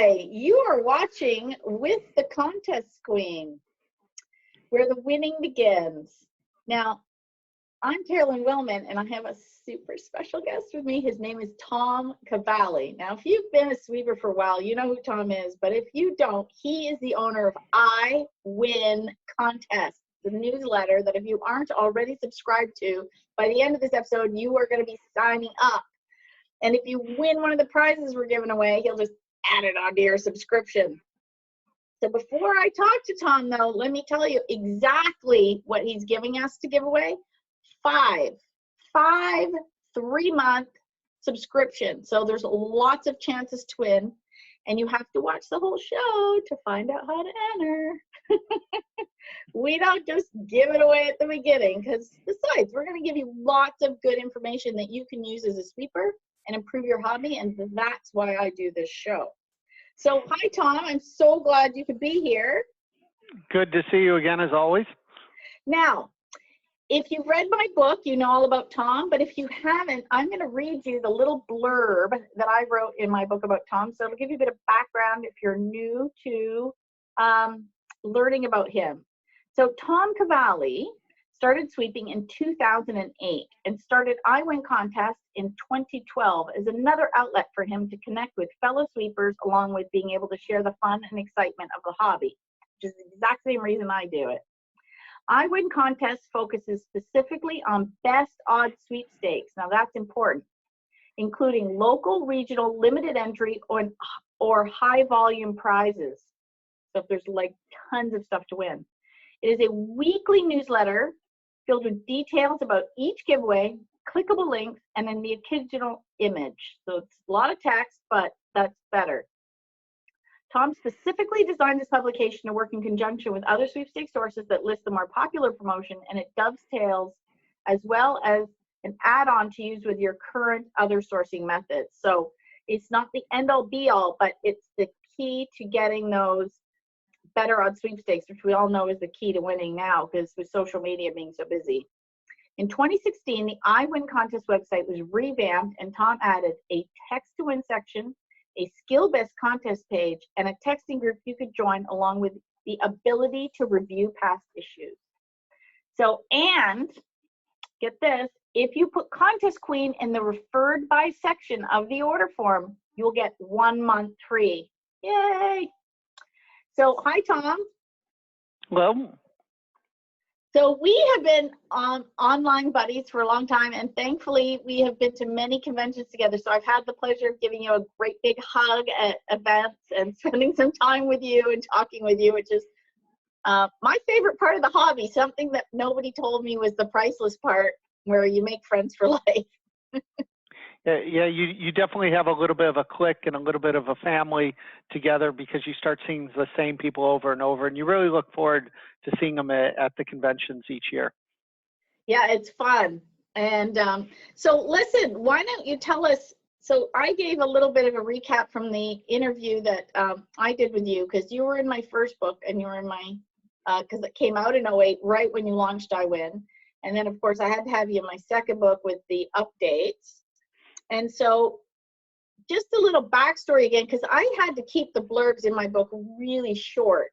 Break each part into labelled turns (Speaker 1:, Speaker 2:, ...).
Speaker 1: Hi, you are watching With the Contest Queen, where the winning begins. Now, I'm Carolyn Wellman, and I have a super special guest with me. His name is Tom Cavalli. Now, if you've been a sweeper for a while, you know who Tom is, but if you don't, he is the owner of iWINContests, the newsletter that if you aren't already subscribed to, by the end of this episode, you are going to be signing up. And if you win one of the prizes we're giving away, he'll just add it onto your subscription. So before I talk to Tom, though, let me tell you exactly what he's giving us to give away. Five 3-month subscriptions. So there's lots of chances to win, and you have to watch the whole show to find out how to enter. We don't just give it away at the beginning, because besides, we're going to give you lots of good information that you can use as a sweeper and improve your hobby, and that's why I do this show. So hi, Tom. I'm so glad you could be here.
Speaker 2: Good to see you again, as always.
Speaker 1: Now, if you've read my book, you know all about Tom, but if you haven't, I'm going to read you the little blurb that I wrote in my book about Tom. So it'll give you a bit of background if you're new to learning about him. So Tom Cavalli started sweeping in 2008 and started iWINContests in 2012 as another outlet for him to connect with fellow sweepers, along with being able to share the fun and excitement of the hobby, which is the exact same reason I do it. iWINContests focuses specifically on best odds sweepstakes. Now that's important, including local, regional, limited entry, or high volume prizes. So if there's like tons of stuff to win. It is a weekly newsletter filled with details about each giveaway, clickable links, and then the occasional image. So it's a lot of text, but that's better. Tom specifically designed this publication to work in conjunction with other sweepstakes sources that list the more popular promotion, and it dovetails as well as an add-on to use with your current other sourcing methods. So it's not the end-all be-all, but it's the key to getting those better odds sweepstakes, which we all know is the key to winning now, because with social media being so busy. In 2016, the iWINContest website was revamped, and Tom added a text-to-win section, a skill-based contest page, and a texting group you could join, along with the ability to review past issues. So, and get this, if you put Contest Queen in the referred by section of the order form, you'll get 1 month free. Yay! So, hi, Tom.
Speaker 2: Well,
Speaker 1: so we have been online buddies for a long time, and thankfully we have been to many conventions together. So I've had the pleasure of giving you a great big hug at events and spending some time with you and talking with you, which is my favorite part of the hobby. Something that nobody told me was the priceless part, where you make friends for life.
Speaker 2: yeah, you definitely have a little bit of a clique and a little bit of a family together, because you start seeing the same people over and over, and you really look forward to seeing them at the conventions each year.
Speaker 1: Yeah, it's fun. And so listen, why don't you tell us, so I gave a little bit of a recap from the interview that I did with you, because you were in my first book, and you were in my, because it came out in 2008, right when you launched iWin. And then, of course, I had to have you in my second book with the updates. And so just a little backstory again, because I had to keep the blurbs in my book really short,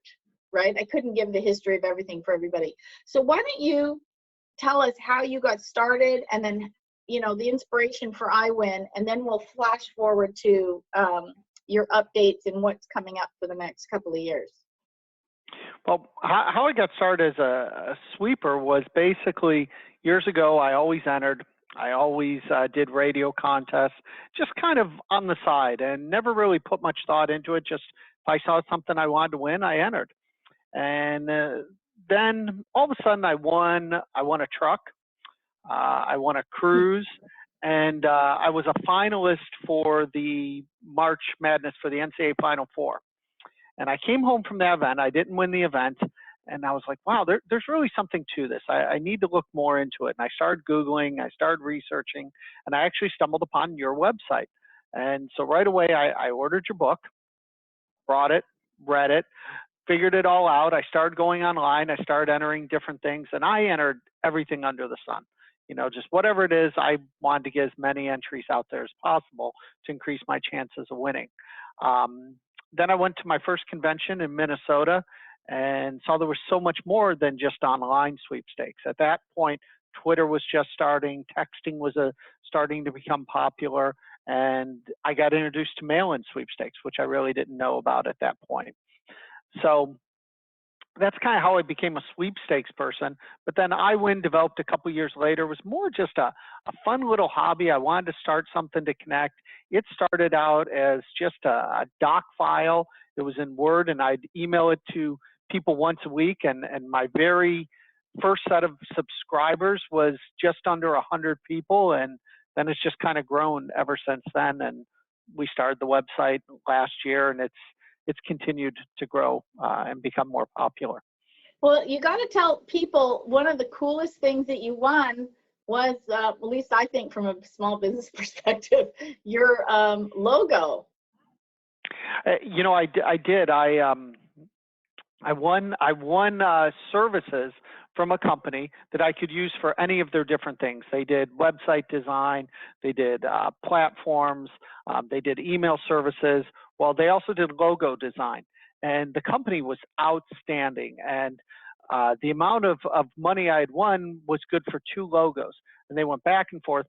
Speaker 1: right? I couldn't give the history of everything for everybody. So why don't you tell us how you got started, and then, you know, the inspiration for iWin, and then we'll flash forward to your updates and what's coming up for the next couple of years.
Speaker 2: Well, how I got started as a sweeper was basically years ago. I always entered. I always did radio contests, just kind of on the side, and never really put much thought into it. Just if I saw something I wanted to win, I entered. And then all of a sudden I won a truck, I won a cruise, and I was a finalist for the March Madness for the NCAA Final Four. And I came home from that event. I didn't win the event. And I was like, wow, there's really something to this. I need to look more into it. And I started Googling, I started researching, and I actually stumbled upon your website. And so right away, I ordered your book, brought it, read it, figured it all out. I started going online. I started entering different things, and I entered everything under the sun. You know, just whatever it is, I wanted to get as many entries out there as possible to increase my chances of winning. then I went to my first convention in Minnesota and saw there was so much more than just online sweepstakes. At that point, Twitter was just starting, texting was starting to become popular, and I got introduced to mail-in sweepstakes, which I really didn't know about at that point. So that's kind of how I became a sweepstakes person. But then iWin developed a couple years later. It was more just a fun little hobby. I wanted to start something to connect. It started out as just a doc file. It was in Word, and I'd email it to people once a week. And my very first set of subscribers was just under 100 people. And then it's just kind of grown ever since then. And we started the website last year, and it's continued to grow and become more popular.
Speaker 1: Well, you got to tell people one of the coolest things that you won was, at least I think from a small business perspective, your logo.
Speaker 2: You know, I did. I won services from a company that I could use for any of their different things. They did website design, they did platforms, they did email services. Well, they also did logo design, and the company was outstanding. And the amount of money I had won was good for 2 logos, and they went back and forth,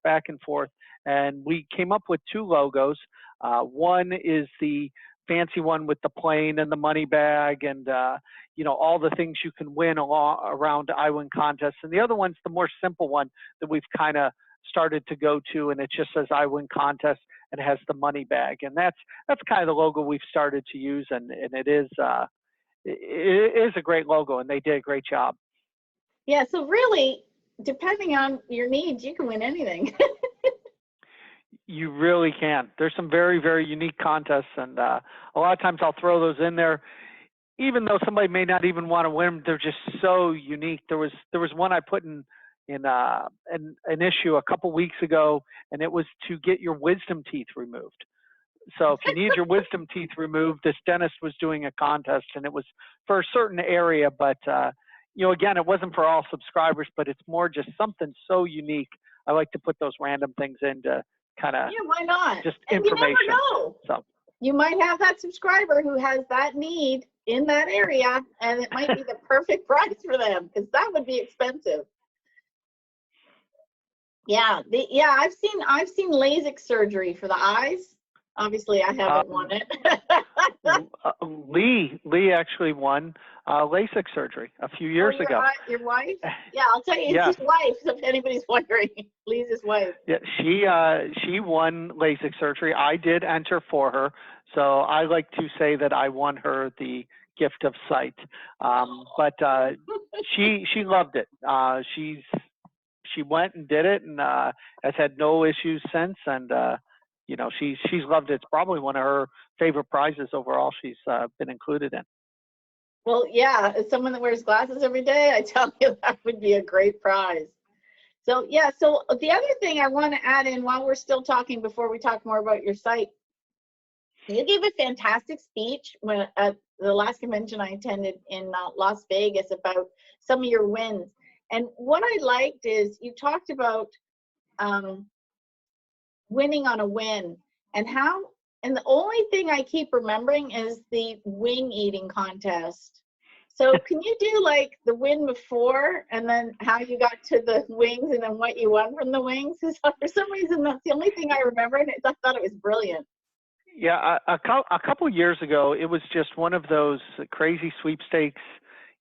Speaker 2: and we came up with 2 logos. One is the fancy one with the plane and the money bag and you know, all the things you can win around iWINContests, and the other one's the more simple one that we've kind of started to go to, and it just says iWINContests and has the money bag, and that's kind of the logo we've started to use, and it is a great logo, and they did a great job.
Speaker 1: Yeah, so really, depending on your needs, you can win anything.
Speaker 2: You really can. There's some very, very unique contests, and a lot of times I'll throw those in there, even though somebody may not even want to win them. They're just so unique. There was one I put in an issue a couple weeks ago, and it was to get your wisdom teeth removed. So if you need your wisdom teeth removed, this dentist was doing a contest, and it was for a certain area, but you know, again, it wasn't for all subscribers, but it's more just something so unique. I like to put those random things in to kind of,
Speaker 1: yeah, why not?
Speaker 2: just
Speaker 1: and
Speaker 2: information.
Speaker 1: You never know.
Speaker 2: So
Speaker 1: you might have that subscriber who has that need in that area, and it might be the perfect price for them, because that would be expensive. Yeah, I've seen LASIK surgery for the eyes. Obviously, I haven't won it.
Speaker 2: Lee actually won LASIK surgery a few years ago.
Speaker 1: Your wife? Yeah, I'll tell you, it's his wife, if anybody's wondering. Lee's his wife.
Speaker 2: Yeah, she won LASIK surgery. I did enter for her, so I like to say that I won her the gift of sight. But she loved it. She went and did it, and has had no issues since. And you know, she's loved it. It's probably one of her favorite prizes overall she's been included in.
Speaker 1: Well, yeah, as someone that wears glasses every day, I tell you that would be a great prize. So yeah, so the other thing I want to add in while we're still talking, before we talk more about your site, you gave a fantastic speech when at the last convention I attended in Las Vegas about some of your wins. And what I liked is you talked about winning on a win, and how, and the only thing I keep remembering is the wing eating contest. So can you do like the win before, and then how you got to the wings, and then what you won from the wings? Because for some reason that's the only thing I remember, and I thought it was brilliant.
Speaker 2: Yeah, a couple years ago, it was just one of those crazy sweepstakes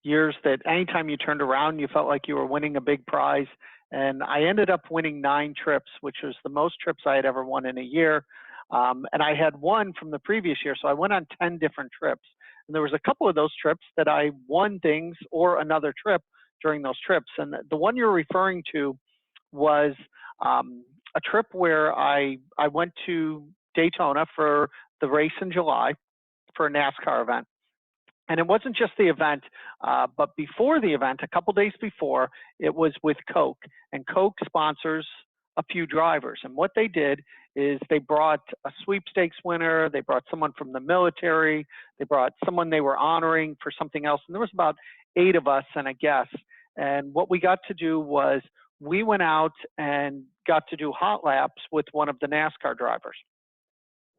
Speaker 2: years that anytime you turned around, you felt like you were winning a big prize. And I ended up winning 9 trips, which was the most trips I had ever won in a year. And I had one from the previous year, so I went on 10 different trips. And there was a couple of those trips that I won things or another trip during those trips. And the one you're referring to was a trip where I went to Daytona for the race in July for a NASCAR event. And it wasn't just the event, but before the event, a couple days before, it was with Coke. And Coke sponsors a few drivers. And what they did is they brought a sweepstakes winner, they brought someone from the military, they brought someone they were honoring for something else. And there was about 8 of us and a guest. And what we got to do was we went out and got to do hot laps with one of the NASCAR drivers.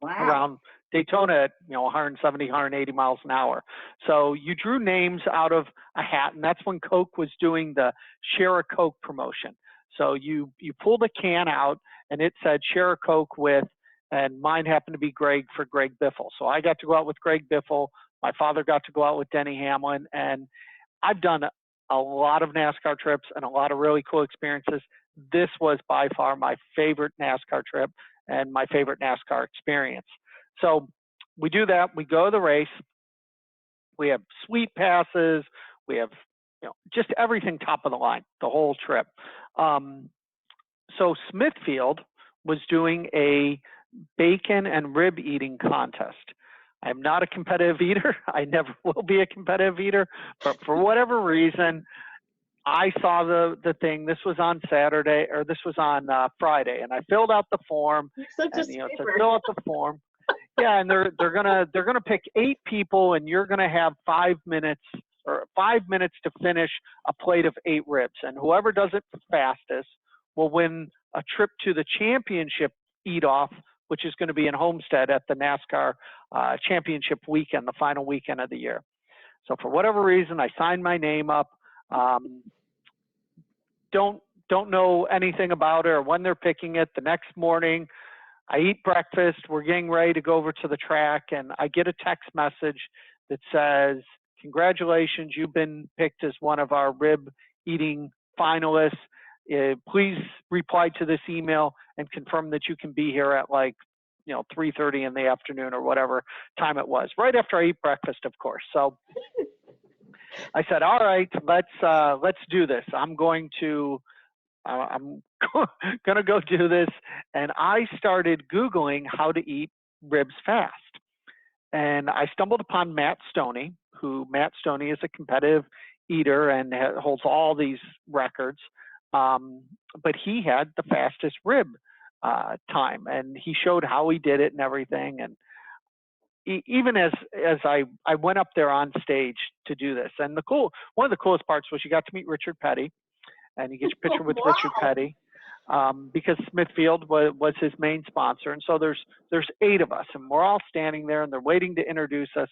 Speaker 1: Wow.
Speaker 2: around Daytona at 170, 180 miles an hour. So you drew names out of a hat, and that's when Coke was doing the Share a Coke promotion. So you pulled a can out, and it said Share a Coke with, and mine happened to be Greg for Greg Biffle. So I got to go out with Greg Biffle. My father got to go out with Denny Hamlin, and I've done a lot of NASCAR trips and a lot of really cool experiences. This was by far my favorite NASCAR trip and my favorite NASCAR experience. So we do that. We go to the race. We have suite passes. We have just everything top of the line, the whole trip. So Smithfield was doing a bacon and rib eating contest. I'm not a competitive eater. I never will be a competitive eater, but for whatever reason, I saw the thing. This was on Saturday, or this was on Friday, and I filled out the form.
Speaker 1: You're such
Speaker 2: and
Speaker 1: a
Speaker 2: it said,
Speaker 1: sweeper.
Speaker 2: fill out the form. Yeah, and they're gonna pick 8 people, and you're gonna have 5 minutes to finish a plate of 8 ribs, and whoever does it the fastest will win a trip to the championship eat-off, which is going to be in Homestead at the NASCAR championship weekend, the final weekend of the year. So for whatever reason, I signed my name up. Don't know anything about it or when they're picking it. The next morning, I eat breakfast. We're getting ready to go over to the track, and I get a text message that says, "Congratulations, you've been picked as one of our rib eating finalists. Please reply to this email and confirm that you can be here at 3:30 in the afternoon," or whatever time it was. Right after I eat breakfast, of course. So I said, "All right, let's do this. I'm going to go do this." And I started Googling how to eat ribs fast. And I stumbled upon Matt Stoney, Matt Stoney is a competitive eater and holds all these records. But he had the fastest rib time, and he showed how he did it and everything. And even as I went up there on stage to do this, and one of the coolest parts was you got to meet Richard Petty, and you get your picture with Richard Petty, because Smithfield was his main sponsor. And so there's 8 of us, and we're all standing there, and they're waiting to introduce us.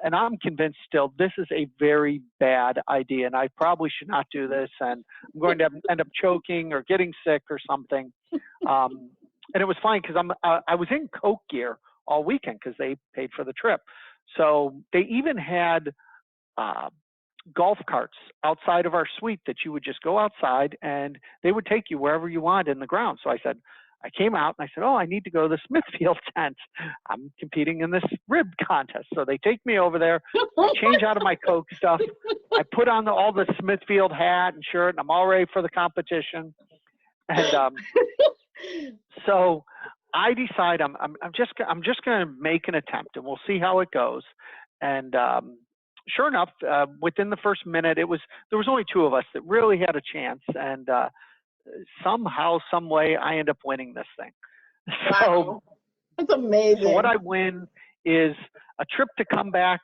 Speaker 2: And I'm convinced still this is a very bad idea, and I probably should not do this, and I'm going to end up choking or getting sick or something. And it was fine because I was in Coke gear all weekend because they paid for the trip. So they even had golf carts outside of our suite that you would just go outside and they would take you wherever you wanted in the ground. So I came out and I said, "Oh, I need to go to the Smithfield tent. I'm competing in this rib contest." So they take me over there. I change out of my Coke stuff. I put on all the Smithfield hat and shirt, and I'm all ready for the competition. And so I decide I'm just going to make an attempt, and we'll see how it goes. And sure enough, within the first minute, there was only 2 of us that really had a chance, and somehow, some way, I end up winning this thing.
Speaker 1: Wow. That's amazing.
Speaker 2: So what I win is a trip to come back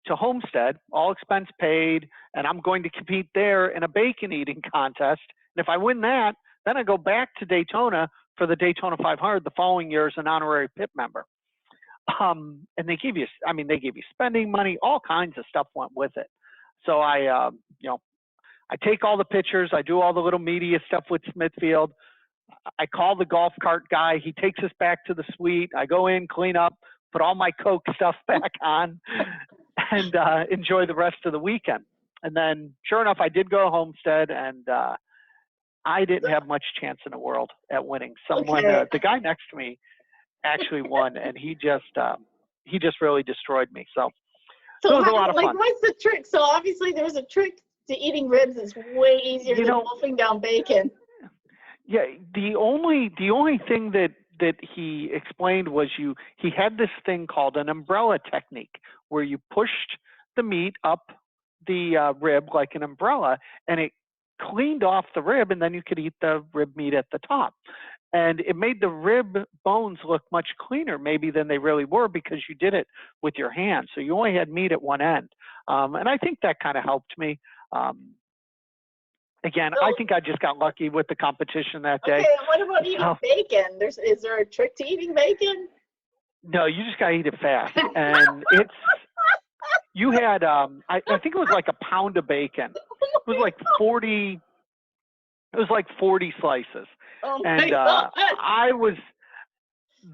Speaker 2: to Homestead, all expense paid, and I'm going to compete there in a bacon eating contest. And if I win that, then I go back to Daytona for the Daytona 500 the following year as an honorary pit member. And they give you spending money, all kinds of stuff went with it. So I take all the pictures, I do all the little media stuff with Smithfield. I call the golf cart guy. He takes us back to the suite. I go in, clean up, put all my Coke stuff back on, and enjoy the rest of the weekend. And then, sure enough, I did go to Homestead, and I didn't have much chance in the world at winning. The guy next to me actually won, and he just really destroyed me. So it was a lot of fun.
Speaker 1: What's the trick? So obviously there's a trick to eating ribs that's way easier than wolfing down bacon.
Speaker 2: Yeah, the only thing that he explained was he had this thing called an umbrella technique, where you pushed the meat up the rib like an umbrella, and it cleaned off the rib, and then you could eat the rib meat at the top. And it made the rib bones look much cleaner maybe than they really were, because you did it with your hands. So you only had meat at one end. And I think that kind of helped me. Again, I think I just got lucky with the competition that day.
Speaker 1: Okay, what about eating bacon? Is there a trick to eating bacon?
Speaker 2: No, you just got to eat it fast. And you had, I think it was like a pound of bacon. It was like 40 slices.
Speaker 1: Oh my
Speaker 2: And
Speaker 1: God.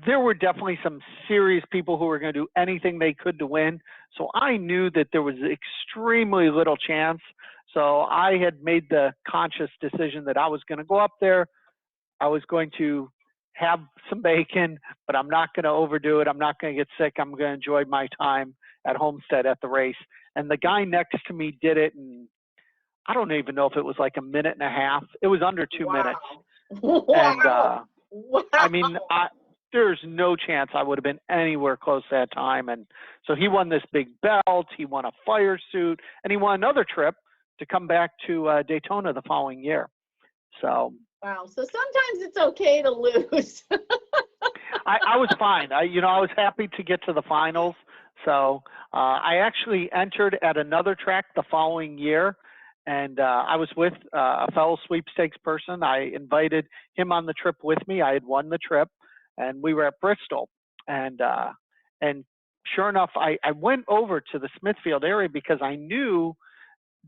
Speaker 2: there were definitely some serious people who were going to do anything they could to win. So I knew that there was extremely little chance. So I had made the conscious decision that I was going to go up there. I was going to have some bacon, but I'm not going to overdo it. I'm not going to get sick. I'm going to enjoy my time at Homestead at the race. And the guy next to me did it in, I don't even know if it was like a minute and a half. It was under 2 minutes.
Speaker 1: Wow.
Speaker 2: And
Speaker 1: Wow.
Speaker 2: I mean, there's no chance I would have been anywhere close to that time. And so he won this big belt, he won a fire suit, and he won another trip to come back to Daytona the following year. So
Speaker 1: Wow. So sometimes it's okay to lose.
Speaker 2: I was fine. I was happy to get to the finals. So I actually entered at another track the following year, and I was with a fellow sweepstakes person. I invited him on the trip with me. I had won the trip, and we were at Bristol. And sure enough, I went over to the Smithfield area because I knew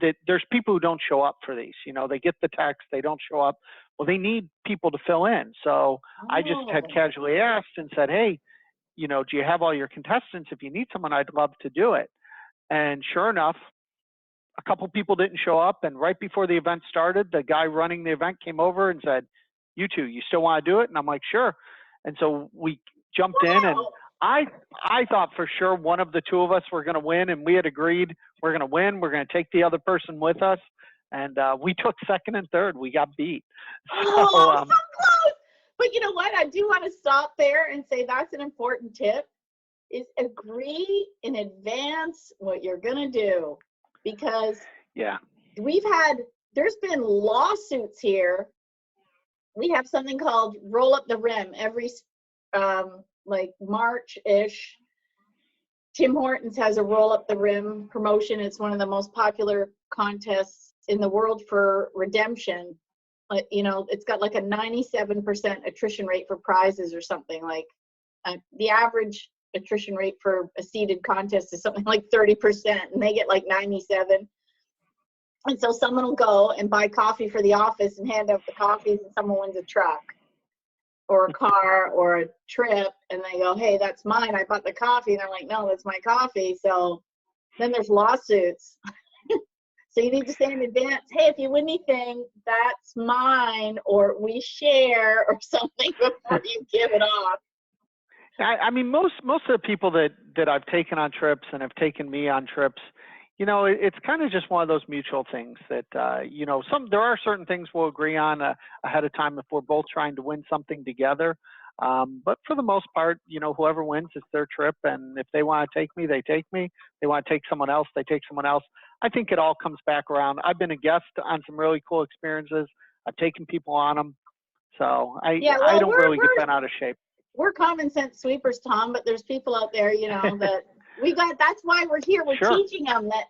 Speaker 2: that there's people who don't show up for these. They get the text, they don't show up. Well, they need people to fill in. So I just had casually asked and said, hey, do you have all your contestants? If you need someone, I'd love to do it. And sure enough, a couple people didn't show up. And right before the event started, the guy running the event came over and said, you two, you still want to do it? And I'm like, sure. And so we jumped in, and I thought for sure one of the two of us were going to win, and we had agreed we're going to win. We're going to take the other person with us. And we took second and third. We got beat.
Speaker 1: So close. But you know what? I do want to stop there and say that's an important tip, is agree in advance what you're going to do. Because there's been lawsuits here. We have something called Roll Up the Rim every like March-ish. Tim Hortons has a Roll Up the Rim promotion. It's one of the most popular contests in the world for redemption. It's got like a 97% attrition rate for prizes or something. Like the average attrition rate for a seeded contest is something like 30%, and they get like 97. And so someone will go and buy coffee for the office and hand out the coffees, and someone wins a truck or a car or a trip, and they go, hey, that's mine. I bought the coffee. And they're like, no, that's my coffee. So then there's lawsuits. So you need to say in advance, hey, if you win anything, that's mine, or we share, or something before you give it off.
Speaker 2: I mean, most of the people that I've taken on trips and have taken me on trips, it's kind of just one of those mutual things that, there are certain things we'll agree on ahead of time if we're both trying to win something together. But for the most part, whoever wins, it's their trip. And if they want to take me, they take me. They want to take someone else, they take someone else. I think it all comes back around. I've been a guest on some really cool experiences. I've taken people on them. So I don't really get bent out of shape.
Speaker 1: We're common sense sweepers, Tom, but there's people out there, that that's why we're here. We're teaching them that,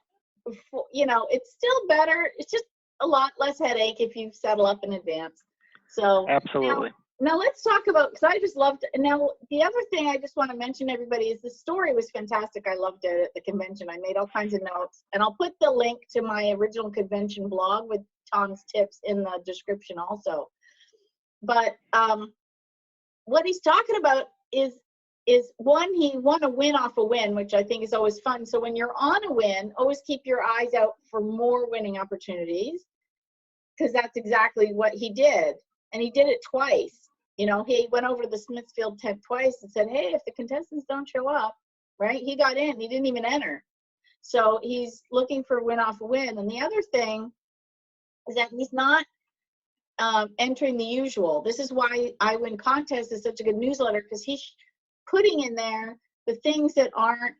Speaker 1: it's still better. It's just a lot less headache if you settle up in advance. So
Speaker 2: absolutely.
Speaker 1: Now let's talk about, because I just loved, now the other thing I just want to mention, everybody, is the story was fantastic. I loved it at the convention. I made all kinds of notes, and I'll put the link to my original convention blog with Tom's tips in the description also. But what he's talking about is one, he won a win off a win, which I think is always fun. So when you're on a win, always keep your eyes out for more winning opportunities, because that's exactly what he did. And he did it twice. He went over to the Smithfield tent twice and said, hey, if the contestants don't show up, right? He got in. He didn't even enter. So he's looking for win off a win. And the other thing is that he's not entering the usual. This is why iWINContests is such a good newsletter, because he's putting in there the things that aren't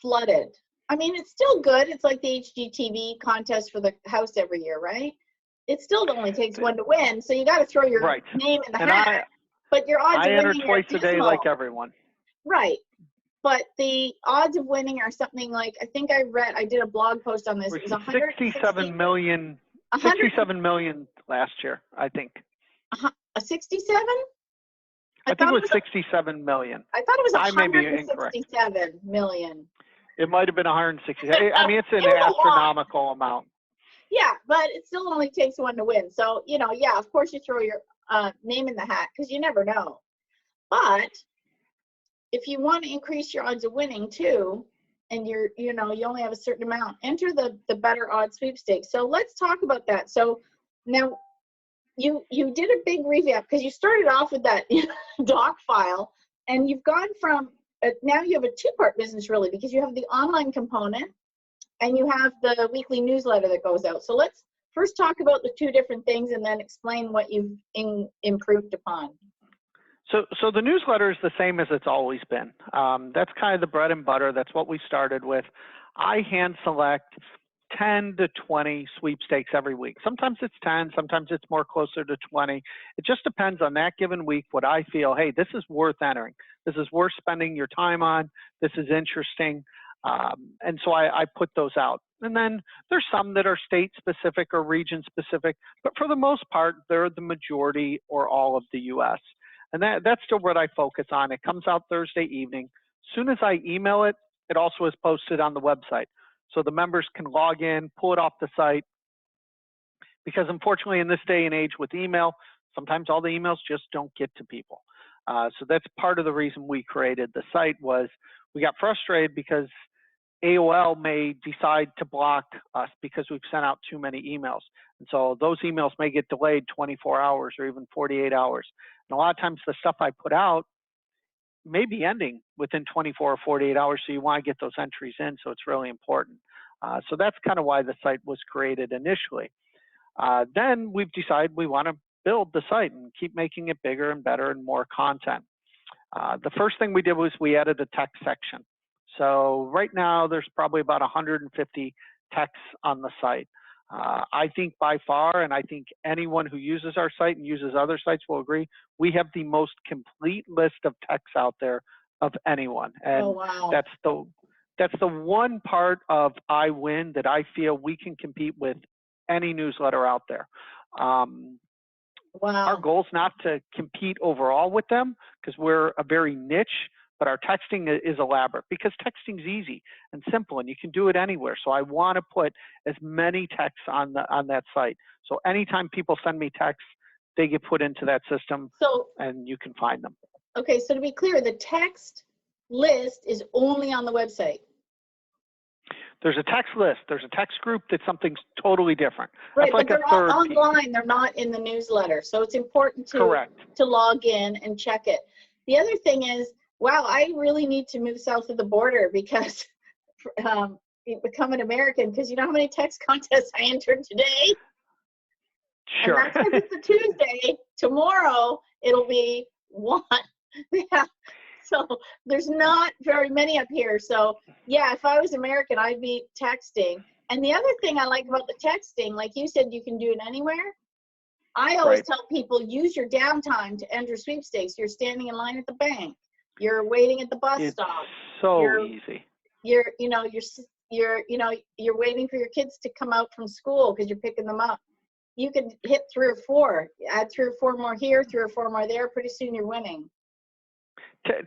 Speaker 1: flooded. I mean, it's still good. It's like the HGTV contest for the house every year, right? It still only takes one to win, so you got to throw your name in the hat. But your odds of winning
Speaker 2: I enter twice a day like everyone.
Speaker 1: Right. But the odds of winning are something like, I think I did a blog post on this. It was
Speaker 2: 67 million. 67 million last year, I think.
Speaker 1: A 67?
Speaker 2: I think it was 67 million.
Speaker 1: I thought it was
Speaker 2: I may be incorrect.
Speaker 1: 167 million.
Speaker 2: It might have been 160. I mean, it's an
Speaker 1: It was
Speaker 2: astronomical amount.
Speaker 1: Yeah, but it still only takes one to win. So, you know, yeah, of course you throw your name in the hat because you never know. But if you want to increase your odds of winning too, and you only have a certain amount, enter the better odds sweepstakes. So let's talk about that. So now you did a big revamp because you started off with that doc file, and you've gone from now you have a two-part business really, because you have the online component and you have the weekly newsletter that goes out. So let's first talk about the two different things and then explain what you've improved upon.
Speaker 2: So the newsletter is the same as it's always been. That's kind of the bread and butter. That's what we started with. I hand select 10 to 20 sweepstakes every week. Sometimes it's 10, sometimes it's more closer to 20. It just depends on that given week what I feel, hey, this is worth entering. This is worth spending your time on. This is interesting. And so I put those out. And then there's some that are state specific or region specific, but for the most part, they're the majority or all of the US. And that's still what I focus on. It comes out Thursday evening. As soon as I email it, it also is posted on the website. So the members can log in, pull it off the site. Because unfortunately in this day and age with email, sometimes all the emails just don't get to people. So that's part of the reason we created the site. Was we got frustrated because AOL may decide to block us because we've sent out too many emails. And so those emails may get delayed 24 hours or even 48 hours. And a lot of times the stuff I put out may be ending within 24 or 48 hours. So you want to get those entries in. So it's really important. So that's kind of why the site was created initially. Then we've decided we want to build the site and keep making it bigger and better and more content. The first thing we did was we added a text section. So right now there's probably about 150 texts on the site. I think by far, and I think anyone who uses our site and uses other sites will agree, we have the most complete list of texts out there of anyone. And
Speaker 1: oh, wow.
Speaker 2: that's the one part of iWin that I feel we can compete with any newsletter out there.
Speaker 1: Wow.
Speaker 2: Our goal is not to compete overall with them because we're a very niche, but our texting is elaborate because texting is easy and simple and you can do it anywhere. So I want to put as many texts on that site. So anytime people send me texts, they get put into that system and you can find them.
Speaker 1: Okay, so to be clear, the text list is only on the website.
Speaker 2: There's a text list. There's a text group that's something totally different.
Speaker 1: Right,
Speaker 2: that's like
Speaker 1: but they're all online. They're not in the newsletter. So it's important to log in and check it. The other thing is, wow, I really need to move south of the border because become an American, because you know how many text contests I entered today?
Speaker 2: Sure.
Speaker 1: And that's because it's a Tuesday. Tomorrow it'll be one. Yeah. So there's not very many up here. So yeah, if I was American, I'd be texting. And the other thing I like about the texting, like you said, you can do it anywhere. I always tell people, use your downtime to enter sweepstakes. You're standing in line at the bank. You're waiting at the bus stop.
Speaker 2: So easy.
Speaker 1: You're waiting for your kids to come out from school because you're picking them up. You can hit 3 or 4, add 3 or 4 more here, 3 or 4 more there. Pretty soon you're winning.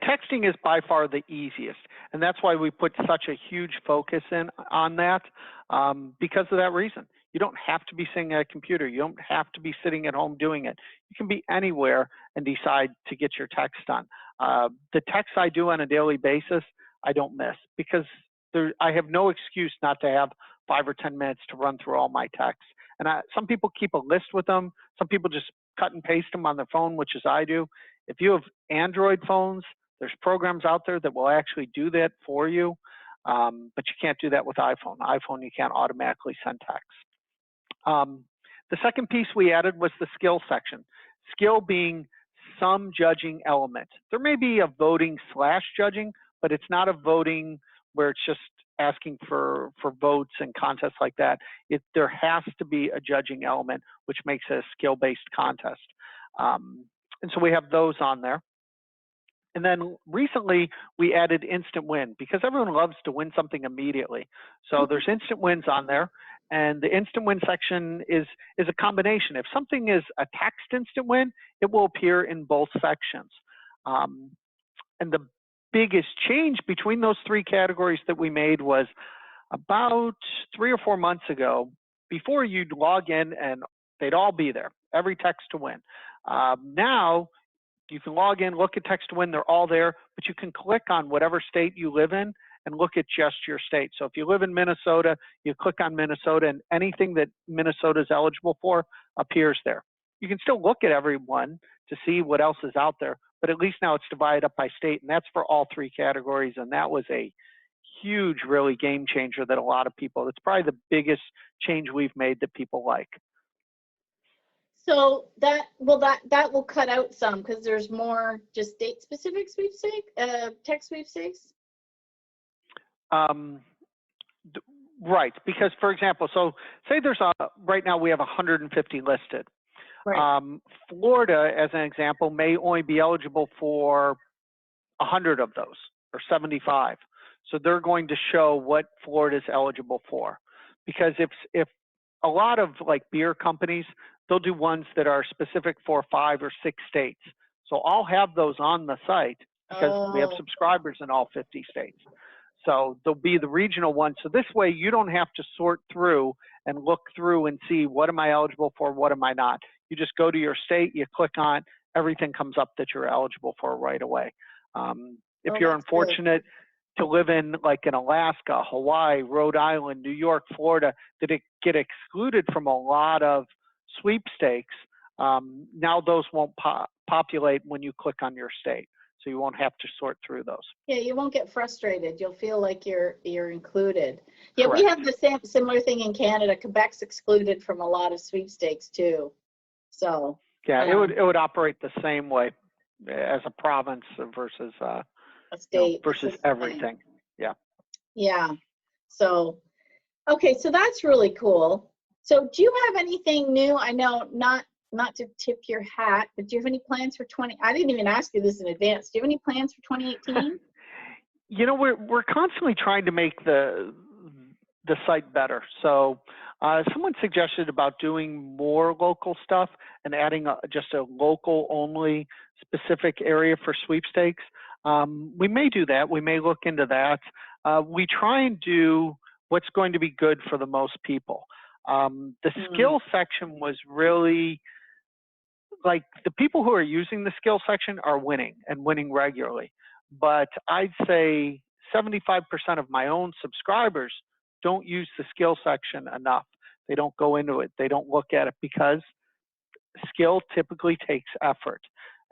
Speaker 2: Texting is by far the easiest, and that's why we put such a huge focus on that, because of that reason. You don't have to be sitting at a computer. You don't have to be sitting at home doing it. You can be anywhere and decide to get your text done. The texts I do on a daily basis, I don't miss because I have no excuse not to have 5 or 10 minutes to run through all my texts. And some people keep a list with them. Some people just cut and paste them on their phone, which is I do. If you have Android phones, there's programs out there that will actually do that for you, but you can't do that with iPhone. iPhone, you can't automatically send text. The second piece we added was the skill section. Skill being some judging element. There may be a voting/judging, but it's not a voting where it's just asking for votes and contests like that. There has to be a judging element, which makes it a skill-based contest. And so we have those on there. And then recently we added instant win because everyone loves to win something immediately. So there's instant wins on there. And the instant win section is a combination. If something is a text instant win, it will appear in both sections. And the biggest change between those three categories that we made was about 3 or 4 months ago. Before, you'd log in and they'd all be there, every text to win. Now you can log in, look at text to win, they're all there, but you can click on whatever state you live in and look at just your state. So if you live in Minnesota, you click on Minnesota, and anything that Minnesota is eligible for appears there. You can still look at everyone to see what else is out there, but at least now it's divided up by state, and that's for all three categories. And that was a huge, really game changer that a lot of people, it's probably the biggest change we've made that people like.
Speaker 1: So that will cut out some because there's more just state specific sweepstakes, text sweepstakes.
Speaker 2: Right, because for example, so say there's right now we have 150 listed.
Speaker 1: Right.
Speaker 2: Florida, as an example, may only be eligible for 100 of those or 75. So they're going to show what Florida is eligible for. Because if a lot of like beer companies, they'll do ones that are specific for 5 or 6 states. So I'll have those on the site because we have subscribers in all 50 states. So there'll be the regional ones. So this way you don't have to sort through and look through and see what am I eligible for, what am I not. You just go to your state, you click on, everything comes up that you're eligible for right away. If you're unfortunate to live in like in Alaska, Hawaii, Rhode Island, New York, Florida, that it get excluded from a lot of sweepstakes, now those won't populate when you click on your state. So you won't have to sort through those.
Speaker 1: Yeah, you won't get frustrated. You'll feel like you're included. Yeah,
Speaker 2: Correct.
Speaker 1: we have the similar thing in Canada. Quebec's excluded from a lot of sweepstakes too. So
Speaker 2: yeah, it would operate the same way as a province versus a
Speaker 1: state
Speaker 2: versus everything. Yeah.
Speaker 1: Yeah. So okay, so that's really cool. So do you have anything new? I know not to tip your hat, but do you have any plans for I didn't even ask you this in advance. Do you have any plans for 2018?
Speaker 2: You know, we're constantly trying to make the site better. So someone suggested about doing more local stuff and adding just a local only specific area for sweepstakes. We may do that. We may look into that. We try and do what's going to be good for the most people. The skill section was really like the people who are using the skill section are winning and winning regularly. But I'd say 75% of my own subscribers don't use the skill section enough. They don't go into it. They don't look at it because skill typically takes effort.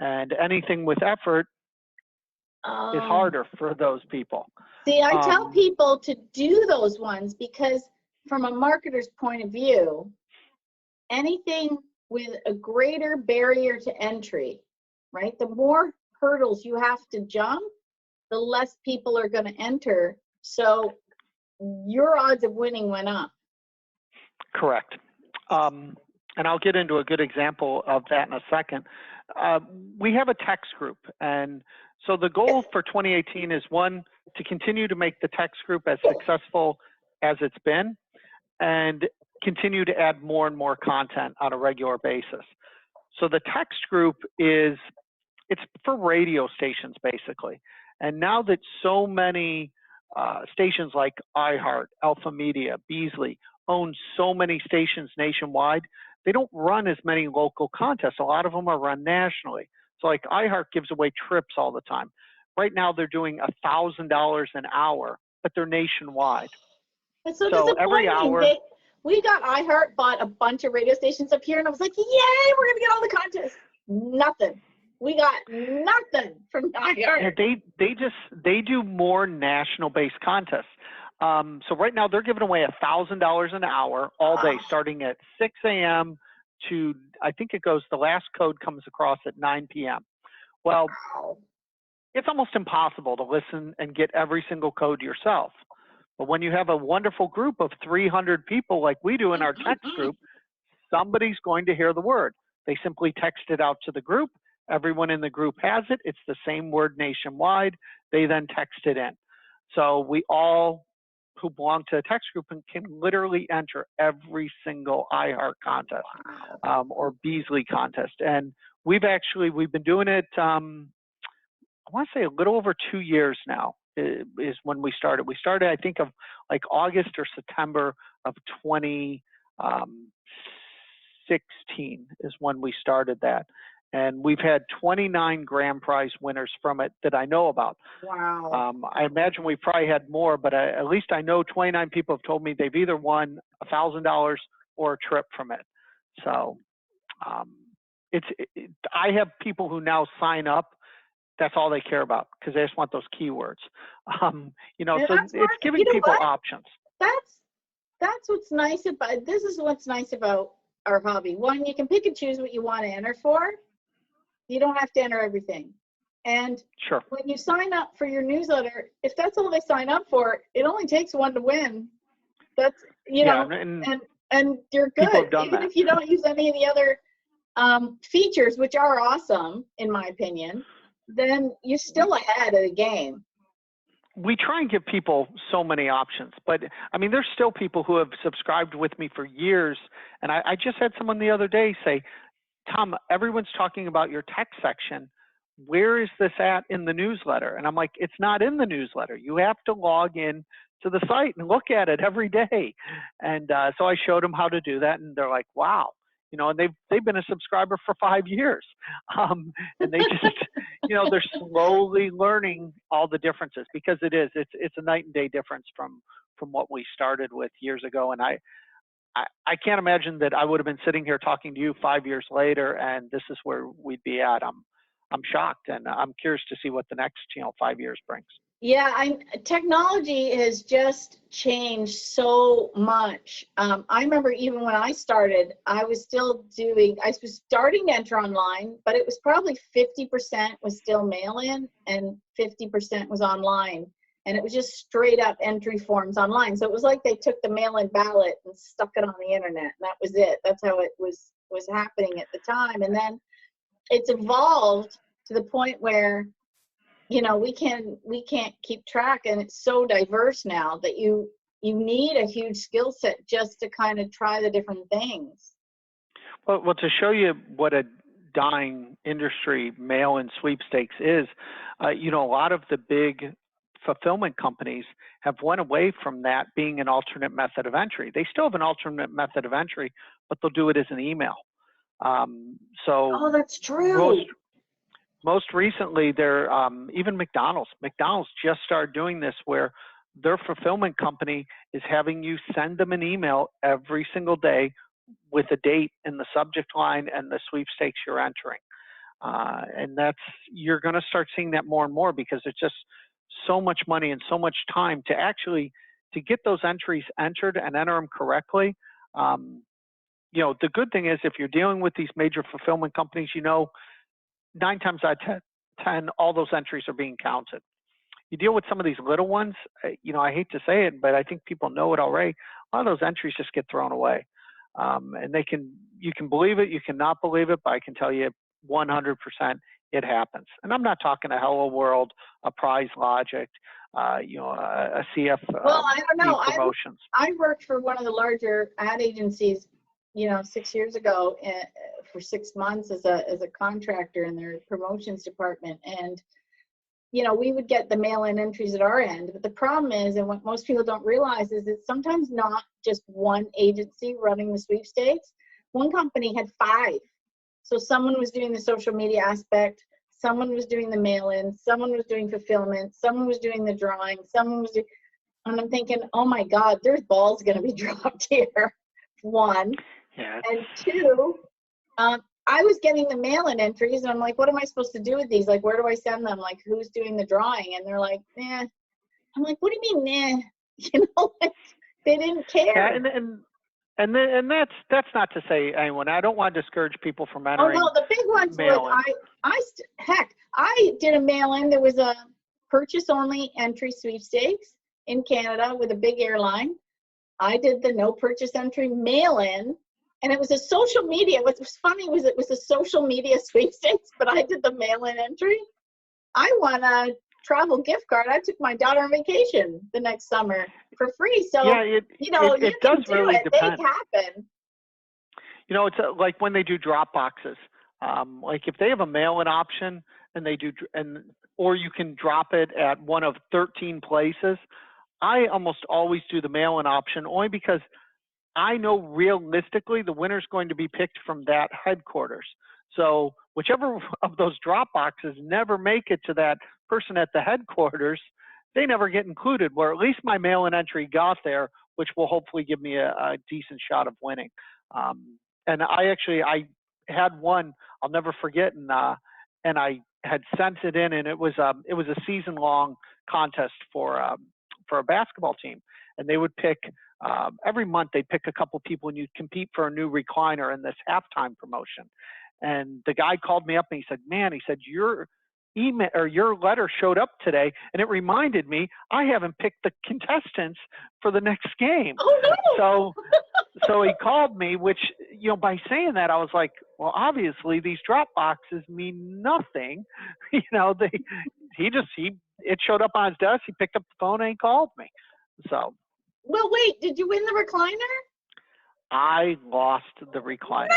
Speaker 2: And anything with effort is harder for those people.
Speaker 1: See, I tell people to do those ones because from a marketer's point of view, anything with a greater barrier to entry, right? The more hurdles you have to jump, the less people are going to enter. So your odds of winning went up.
Speaker 2: Correct. And I'll get into a good example of that in a second. We have a text group. And so the goal for 2018 is, one, to continue to make the text group as successful as it's been and continue to add more and more content on a regular basis. So the text group it's for radio stations, basically. And now that so many stations like iHeart, Alpha Media, Beasley own so many stations nationwide, they don't run as many local contests. A lot of them are run nationally. So like iHeart gives away trips all the time. Right now they're doing $1,000 an hour, but they're nationwide.
Speaker 1: It's so disappointing.
Speaker 2: Every hour,
Speaker 1: we got iHeart, bought a bunch of radio stations up here, and I was like, yay, we're going to get all the contests. Nothing. We got nothing from iHeart.
Speaker 2: They do more national-based contests. So right now they're giving away $1,000 an hour all day, starting at 6 a.m. to, I think it goes, the last code comes across at 9 p.m. Well, it's almost impossible to listen and get every single code yourself. But when you have a wonderful group of 300 people like we do in our text group, somebody's going to hear the word. They simply text it out to the group. Everyone in the group has it. It's the same word nationwide. They then text it in. So we all who belong to a text group can literally enter every single iHeart contest or Beasley contest. And we've been doing it I want to say a little over 2 years now is when we started. We started, I think, of like August or September of 2016 is when we started that. And we've had 29 grand prize winners from it that I know about.
Speaker 1: Wow.
Speaker 2: I imagine we probably had more, but at least I know 29 people have told me they've either won $1,000 or a trip from it. So I have people who now sign up. That's all they care about because they just want those keywords. You know, so it's giving people options.
Speaker 1: That's what's nice about this. Is what's nice about our hobby. One, you can pick and choose what you want to enter for. You don't have to enter everything. And
Speaker 2: sure,
Speaker 1: when you sign up for your newsletter, if that's all they sign up for, it only takes one to win. That's, you know, and you're good. Even if you don't use any of the other features, which are awesome, in my opinion, then you're still ahead of the game.
Speaker 2: We try and give people so many options, but I mean, there's still people who have subscribed with me for years. And I just had someone the other day say, Tom, everyone's talking about your tech section. Where is this at in the newsletter? And I'm like, it's not in the newsletter. You have to log in to the site and look at it every day. And so I showed them how to do that. And they're like, wow. You know, and they've been a subscriber for 5 years. And they just, you know, they're slowly learning all the differences because it's a night and day difference from what we started with years ago. And I can't imagine that I would have been sitting here talking to you 5 years later and this is where we'd be at. I'm shocked, and I'm curious to see what the next 5 years brings.
Speaker 1: Yeah, technology has just changed so much. I remember even when I started, I was starting to enter online, but it was probably 50% was still mail-in and 50% was online. And it was just straight up entry forms online. So it was like they took the mail-in ballot and stuck it on the internet, and that was it. That's how it was happening at the time. And then it's evolved to the point where, you know, we can't keep track, and it's so diverse now that you need a huge skill set just to kind of try the different things.
Speaker 2: Well, to show you what a dying industry mail-in sweepstakes is, you know, a lot of the big fulfillment companies have went away from that being an alternate method of entry. They still have an alternate method of entry, but they'll do it as an email.
Speaker 1: Oh, that's true.
Speaker 2: Most recently, they're even McDonald's just started doing this where their fulfillment company is having you send them an email every single day with a date in the subject line and the sweepstakes you're entering. And you're going to start seeing that more and more because it's just so much money and so much time to get those entries entered and enter them correctly. You know, the good thing is if you're dealing with these major fulfillment companies, you know, 9 times out of 10, all those entries are being counted. You deal with some of these little ones, you know, I hate to say it, but I think people know it already. A lot of those entries just get thrown away. And you can believe it, you cannot believe it, but I can tell you 100% it happens. And I'm not talking a Hello World, a Prize Logic, you know, a CF
Speaker 1: well, I don't know.
Speaker 2: Promotions.
Speaker 1: I worked for one of the larger ad agencies, you know, 6 years ago for 6 months as a contractor in their promotions department. And, you know, we would get the mail-in entries at our end. But the problem is, and what most people don't realize, is it's sometimes not just one agency running the sweepstakes. One company had 5. So someone was doing the social media aspect, someone was doing the mail-in, someone was doing fulfillment, someone was doing the drawing, someone was doing, and I'm thinking, oh my God, there's balls going to be dropped here. 1.
Speaker 2: Yeah.
Speaker 1: And 2, I was getting the mail-in entries, and I'm like, what am I supposed to do with these? Like, where do I send them? Like, who's doing the drawing? And they're like, nah. I'm like, what do you mean, nah? You know, like, they didn't care.
Speaker 2: Yeah, and that's not to say anyone. I don't want to discourage people from entering.
Speaker 1: Oh no, the big ones was I did a mail-in. There was a purchase-only entry sweepstakes in Canada with a big airline. I did the no purchase entry mail-in, and it was a social media. What was funny was it was a social media sweepstakes, but I did the mail-in entry. I won a travel gift card. I took my daughter on vacation the next summer for free. So,
Speaker 2: yeah, it does really depend.
Speaker 1: They happen.
Speaker 2: You know, it's like when they do drop boxes. Like if they have a mail-in option and they do, or you can drop it at one of 13 places, I almost always do the mail-in option only because I know realistically the winner's going to be picked from that headquarters. So whichever of those drop boxes never make it to that person at the headquarters, they never get included, where at least my mail-in entry got there, which will hopefully give me a decent shot of winning. And I had one I'll never forget, and I had sent it in, and it was a season-long contest for a basketball team, and they would pick every month they'd pick a couple people, and you'd compete for a new recliner in this halftime promotion. And the guy called me up and he said, "Man," he said, "your email or your letter showed up today, and it reminded me I haven't picked the contestants for the next game."
Speaker 1: Oh
Speaker 2: no! So he called me, which, you know, by saying that, I was like, well, obviously these drop boxes mean nothing. You know, it showed up on his desk. He picked up the phone and he called me. So.
Speaker 1: Well, wait, did you win the recliner?
Speaker 2: I lost the recliner.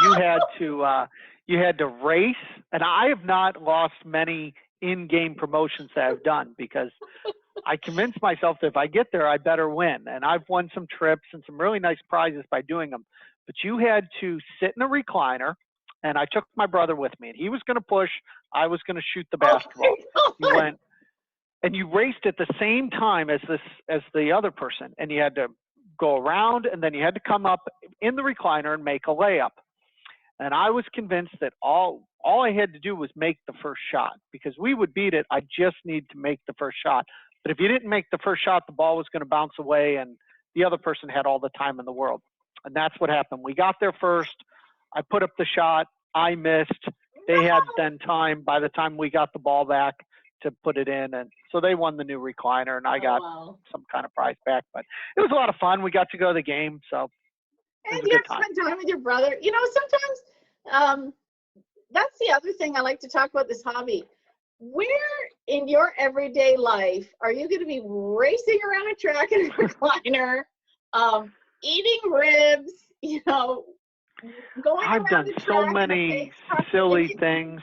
Speaker 1: No!
Speaker 2: You had to race, and I have not lost many in-game promotions that I've done because I convinced myself that if I get there, I better win. And I've won some trips and some really nice prizes by doing them. But you had to sit in a recliner, and I took my brother with me, and he was going to push. I was going to shoot the basketball. You went, and you raced at the same time as the other person, and you had to go around, and then you had to come up in the recliner and make a layup. And I was convinced that all I had to do was make the first shot, because we would beat it. I just need to make the first shot. But if you didn't make the first shot, the ball was going to bounce away, and the other person had all the time in the world. And that's what happened. We got there first. I put up the shot. I missed. They had then time by the time we got the ball back to put it in. And so they won the new recliner, and I got some kind of prize back. But it was a lot of fun. We got to go to the game. So
Speaker 1: and you have to spend time with your brother. You know, sometimes that's the other thing I like to talk about this hobby. Where in your everyday life are you going to be racing around a track in a recliner, eating ribs, you know, going
Speaker 2: I've
Speaker 1: around
Speaker 2: done
Speaker 1: the track
Speaker 2: so many silly things.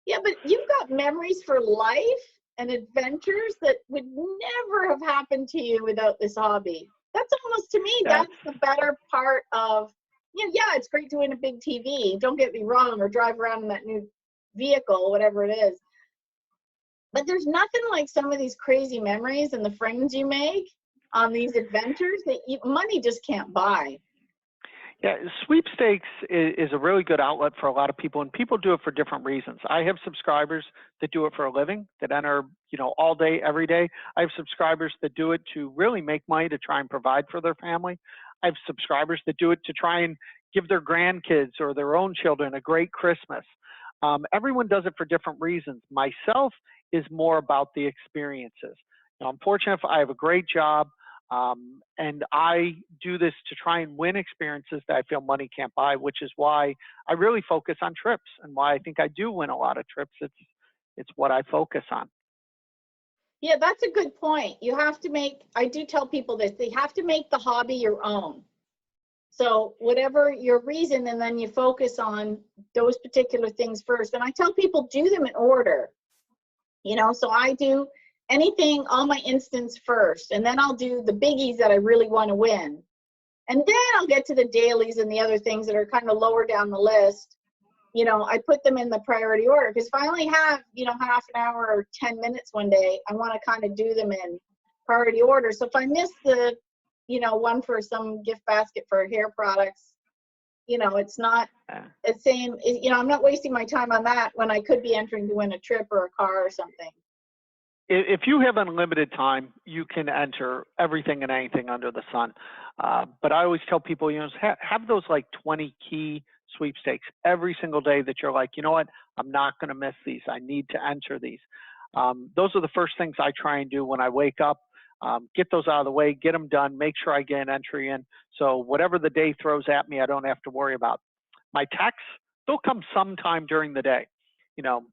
Speaker 1: Yeah, but you've got memories for life and adventures that would never have happened to you without this hobby. That's almost, to me, that's the better part of, you know, yeah, it's great to win a big TV, don't get me wrong, or drive around in that new vehicle, whatever it is. But there's nothing like some of these crazy memories and the friends you make on these adventures that money just can't buy.
Speaker 2: Yeah, sweepstakes is a really good outlet for a lot of people, and people do it for different reasons. I have subscribers that do it for a living, that enter, you know, all day, every day. I have subscribers that do it to really make money to try and provide for their family. I have subscribers that do it to try and give their grandkids or their own children a great Christmas. Everyone does it for different reasons. Myself is more about the experiences. Now, I'm fortunate I have a great job. And I do this to try and win experiences that I feel money can't buy, which is why I really focus on trips, and why I think I do win a lot of trips. It's what I focus on.
Speaker 1: Yeah, that's a good point. You have to I do tell people this, they have to make the hobby your own. So whatever your reason, and then you focus on those particular things first. And I tell people, do them in order. You know, so I do all my instants first, and then I'll do the biggies that I really want to win. And then I'll get to the dailies and the other things that are kind of lower down the list. You know, I put them in the priority order, because if I only have, you know, half an hour or 10 minutes one day, I want to kind of do them in priority order. So if I miss the, you know, one for some gift basket for hair products, you know, it's not the same, you know, I'm not wasting my time on that when I could be entering to win a trip or a car or something.
Speaker 2: If you have unlimited time, you can enter everything and anything under the sun. But I always tell people, you know, have those like 20 key sweepstakes every single day that you're like, you know what, I'm not going to miss these. I need to enter these. Those are the first things I try and do when I wake up. Get those out of the way, get them done, make sure I get an entry in. So whatever the day throws at me, I don't have to worry about. My texts, they'll come sometime during the day. You know,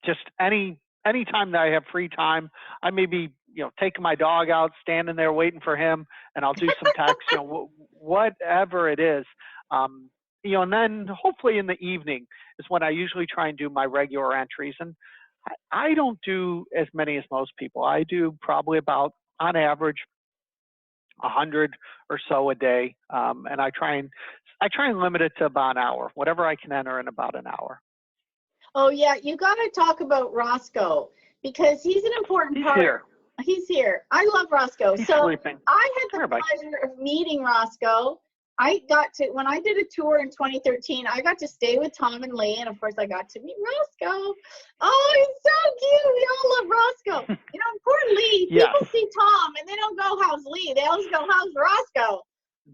Speaker 2: just anytime that I have free time, I may be, you know, taking my dog out, standing there waiting for him, and I'll do some text, you know, whatever it is. and then hopefully in the evening is when I usually try and do my regular entries. And I don't do as many as most people. I do probably about, on average, 100 or so a day, and I try and limit it to about an hour, whatever I can enter in about an hour.
Speaker 1: Oh yeah, you got to talk about Roscoe because he's an important
Speaker 2: He's
Speaker 1: part.
Speaker 2: here.
Speaker 1: He's here. I love Roscoe.
Speaker 2: He's
Speaker 1: so
Speaker 2: sleeping.
Speaker 1: I had the pleasure of meeting Roscoe. I got to, when I did a tour in 2013, I got to stay with Tom and Lee, and of course I got to meet Roscoe. Oh, he's so cute. We all love Roscoe. Poor Lee.
Speaker 2: Yes.
Speaker 1: People see Tom and they don't go, how's Lee? They always go, how's Roscoe?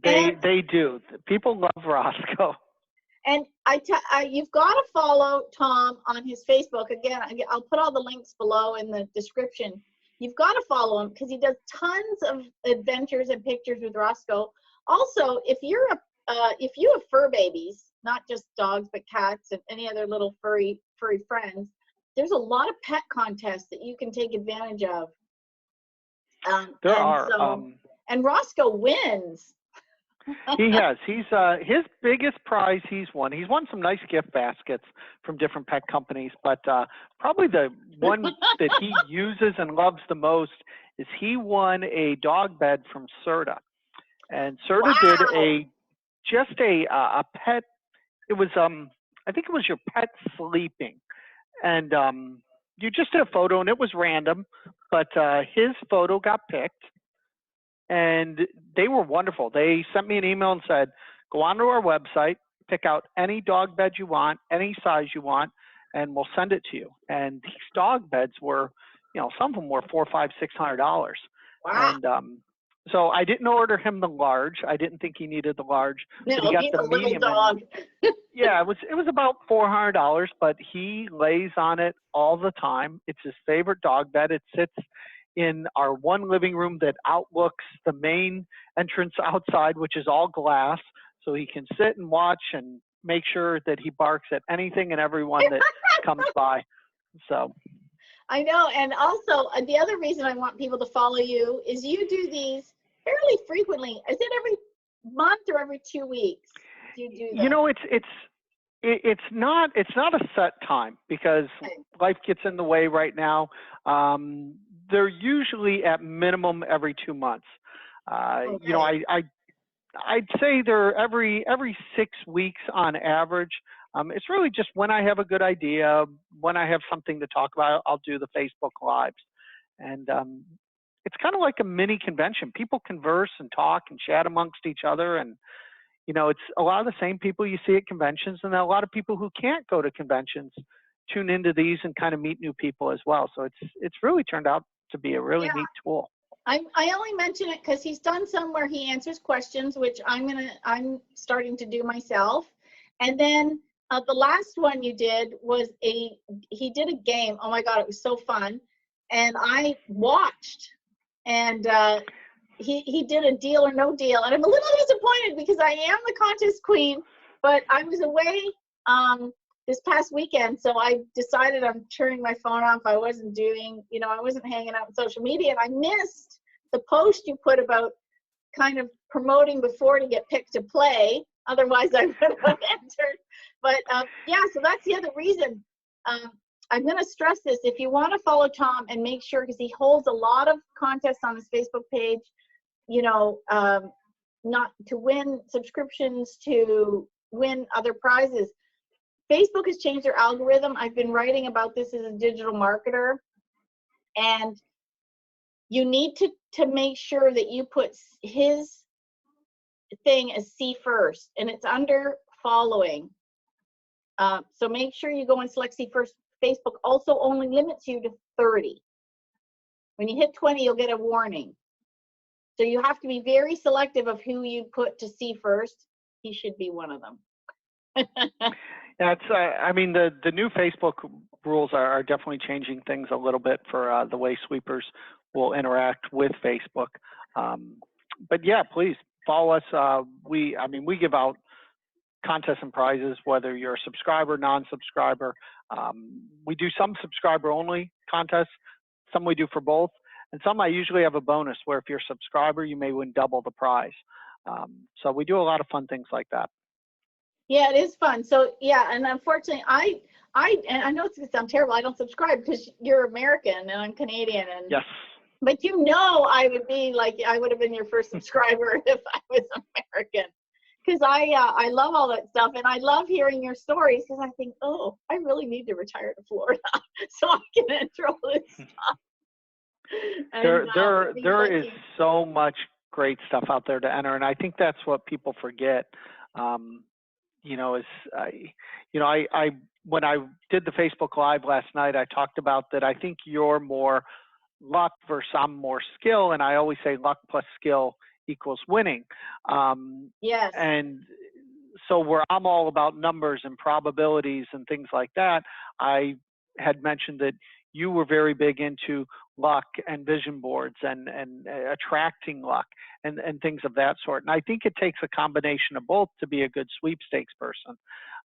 Speaker 2: They do. People love Roscoe.
Speaker 1: And you've got to follow Tom on his Facebook. Again, I'll put all the links below in the description. You've got to follow him because he does tons of adventures and pictures with Roscoe. Also, if you have fur babies, not just dogs but cats and any other little furry friends, there's a lot of pet contests that you can take advantage of.
Speaker 2: There are.
Speaker 1: And Roscoe wins.
Speaker 2: He has. He's his biggest prize he's won. He's won some nice gift baskets from different pet companies, but probably the one that he uses and loves the most is he won a dog bed from Serta. And Serta did a pet. It was I think it was your pet sleeping, and you just did a photo and it was random, but his photo got picked, and they were wonderful. They sent me an email and said, go onto our website, pick out any dog bed you want, any size you want, and we'll send it to you. And these dog beds were, some of them were $400, $500, $600.
Speaker 1: Wow.
Speaker 2: And so I didn't order him the large. I didn't think he needed the large.
Speaker 1: No,
Speaker 2: but he got
Speaker 1: he's
Speaker 2: the
Speaker 1: a little
Speaker 2: medium.
Speaker 1: dog.
Speaker 2: Yeah, it was about $400, but he lays on it all the time. It's his favorite dog bed. It sits in our one living room that outlooks the main entrance outside, which is all glass. So he can sit and watch and make sure that he barks at anything and everyone that comes by. So
Speaker 1: I know. And also the other reason I want people to follow you is you do these fairly frequently. Is it every month or every 2 weeks? Do you do that?
Speaker 2: It's not a set time because life gets in the way right now. They're usually at minimum every 2 months.
Speaker 1: Okay.
Speaker 2: I'd say they're every 6 weeks on average. It's really just when I have a good idea, when I have something to talk about, I'll do the Facebook Lives. And it's kind of like a mini convention. People converse and talk and chat amongst each other. And, it's a lot of the same people you see at conventions, and a lot of people who can't go to conventions tune into these and kind of meet new people as well. So it's really turned out to be a really neat tool.
Speaker 1: I only mention it because he's done some where he answers questions, which I'm starting to do myself. And then the last one you did was he did a game. Oh my God, it was so fun. And I watched, and he did a deal or no deal. And I'm a little disappointed because I am the contest queen, but I was away this past weekend. So I decided I'm turning my phone off. I wasn't I wasn't hanging out on social media, and I missed the post you put about kind of promoting before to get picked to play. Otherwise I would have entered. But so that's the other reason. I'm going to stress this. If you want to follow Tom and make sure, because he holds a lot of contests on his Facebook page, not to win subscriptions, to win other prizes. Facebook has changed their algorithm. I've been writing about this as a digital marketer, and you need to make sure that you put his thing as see first, and it's under following. So make sure you go and select see first. Facebook also only limits you to 30. When you hit 20, you'll get a warning. So you have to be very selective of who you put to see first. He should be one of them.
Speaker 2: That's, the new Facebook rules are definitely changing things a little bit for the way sweepers will interact with Facebook. But yeah, please follow us. We give out contests and prizes, whether you're a subscriber, non-subscriber. We do some subscriber only contests, some we do for both, and some I usually have a bonus where if you're a subscriber, you may win double the prize. So we do a lot of fun things like that.
Speaker 1: Yeah, it is fun. So yeah, and unfortunately, and I know it's gonna sound terrible. I don't subscribe because you're American and I'm Canadian, and
Speaker 2: Yes.
Speaker 1: but you know, I would be like, I would have been your first subscriber if I was American, because I love all that stuff, and I love hearing your stories because I think, oh, I really need to retire to Florida so I can enter all this stuff. And
Speaker 2: There is so much great stuff out there to enter, and I think that's what people forget. You know, is I when I did the Facebook Live last night, I talked about that. I think you're more luck versus I'm more skill, and I always say luck plus skill equals winning.
Speaker 1: yes.
Speaker 2: And so where I'm all about numbers and probabilities and things like that, I had mentioned that you were very big into luck and vision boards and attracting luck and things of that sort. And I think it takes a combination of both to be a good sweepstakes person.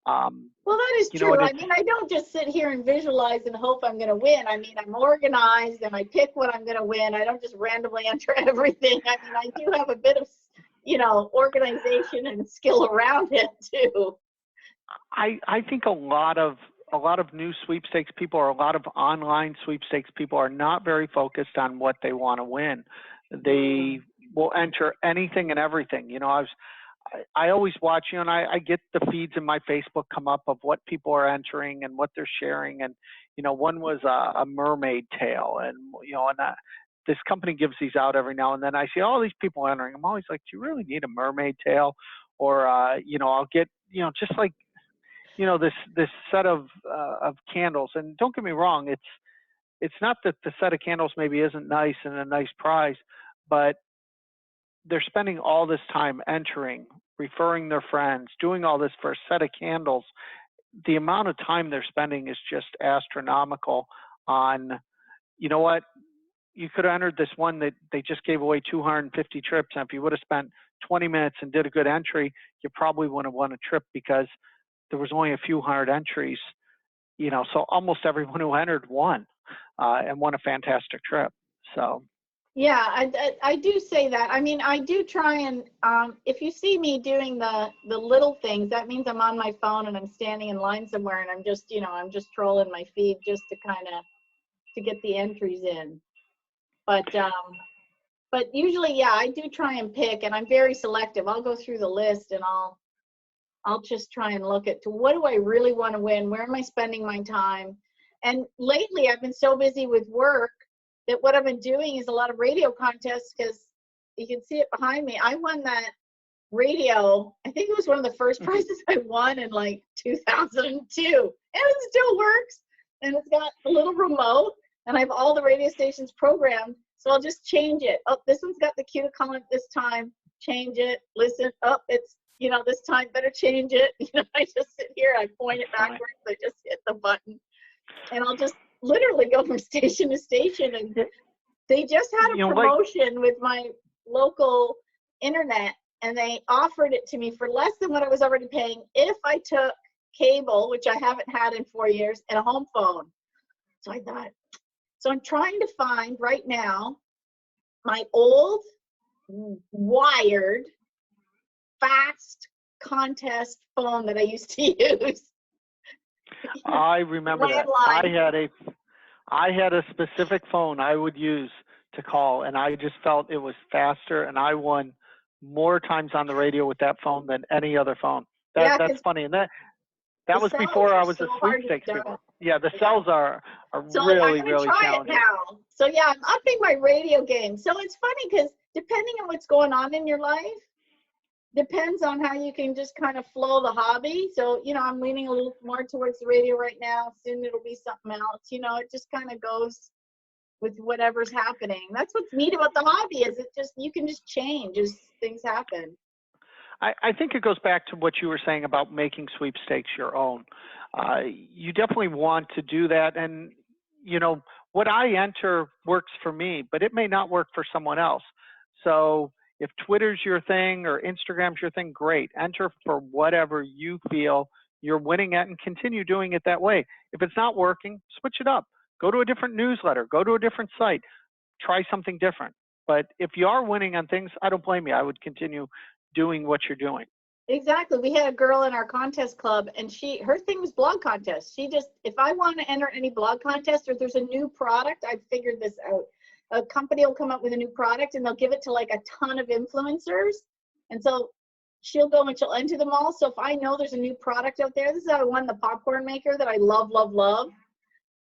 Speaker 1: Well, that is true. I mean, I don't just sit here and visualize and hope I'm going to win. I mean, I'm organized and I pick what I'm going to win. I don't just randomly enter everything. I mean, I do have a bit of, you know, organization and skill around it too.
Speaker 2: I think a lot of new sweepstakes people, or a lot of online sweepstakes people, are not very focused on what they want to win. They will enter anything and everything. You know, I always watch, you know, and I get the feeds in my Facebook come up of what people are entering and what they're sharing. And, you know, one was a mermaid tail, and, you know, and this company gives these out every now and then. I see all these people entering. I'm always like, do you really need a mermaid tail? Or, you know, I'll get, you know, just like, you know, this set of candles. And don't get me wrong, it's not that the set of candles maybe isn't nice and a nice prize, but they're spending all this time entering, referring their friends, doing all this for a set of candles. The amount of time they're spending is just astronomical on, you know what, you could have entered this one that they just gave away 250 trips. And if you would have spent 20 minutes and did a good entry, you probably wouldn't have won a trip because there was only a few hundred entries, you know, so almost everyone who entered won and won a fantastic trip. So.
Speaker 1: Yeah, I do say that. I mean, I do try and if you see me doing the little things, that means I'm on my phone and I'm standing in line somewhere and I'm just, you know, I'm just trolling my feed just to kind of to get the entries in. But usually, yeah, I do try and pick, and I'm very selective. I'll go through the list and I'll just try and look at to what do I really want to win? Where am I spending my time? And lately, I've been so busy with work that what I've been doing is a lot of radio contests, because you can see it behind me. I won that radio. I think it was one of the first prizes I won in like 2002. And it still works. And it's got a little remote, and I have all the radio stations programmed. So I'll just change it. Oh, this one's got the cue to call it this time. Change it. Listen. Oh, it's, you know, this time better change it. You know, I just sit here, I point it backwards, I just hit the button, and I'll just literally go from station to station. And they just had a promotion with my local internet, and they offered it to me for less than what I was already paying if I took cable, which I haven't had in 4 years, and a home phone. So I thought, so I'm trying to find right now my old wired fast contest phone that I used to use.
Speaker 2: I remember that. I had a specific phone I would use to call, and I just felt it was faster, and I won more times on the radio with that phone than any other phone. That's funny. And that was before I was a sweepstakes people. Yeah, the cells are
Speaker 1: so
Speaker 2: really,
Speaker 1: I'm
Speaker 2: really
Speaker 1: try
Speaker 2: challenging.
Speaker 1: It now. So yeah, I'm upping my radio game. So it's funny because depending on what's going on in your life, depends on how you can just kind of flow the hobby. So, you know, I'm leaning a little more towards the radio right now. Soon it'll be something else. You know, it just kind of goes with whatever's happening. That's what's neat about the hobby, is it just, you can just change as things happen.
Speaker 2: I think it goes back to what you were saying about making sweepstakes your own. You definitely want to do that. And, you know, what I enter works for me, but it may not work for someone else. So if Twitter's your thing or Instagram's your thing, great. Enter for whatever you feel you're winning at and continue doing it that way. If it's not working, switch it up. Go to a different newsletter. Go to a different site. Try something different. But if you are winning on things, I don't blame you. I would continue doing what you're doing.
Speaker 1: Exactly. We had a girl in our contest club, and her thing was blog contests. She just, if I want to enter any blog contest or there's a new product, I figured this out. A company will come up with a new product and they'll give it to like a ton of influencers. And so she'll go and she'll enter them all. So if I know there's a new product out there, this is how I won the popcorn maker that I love, love, love.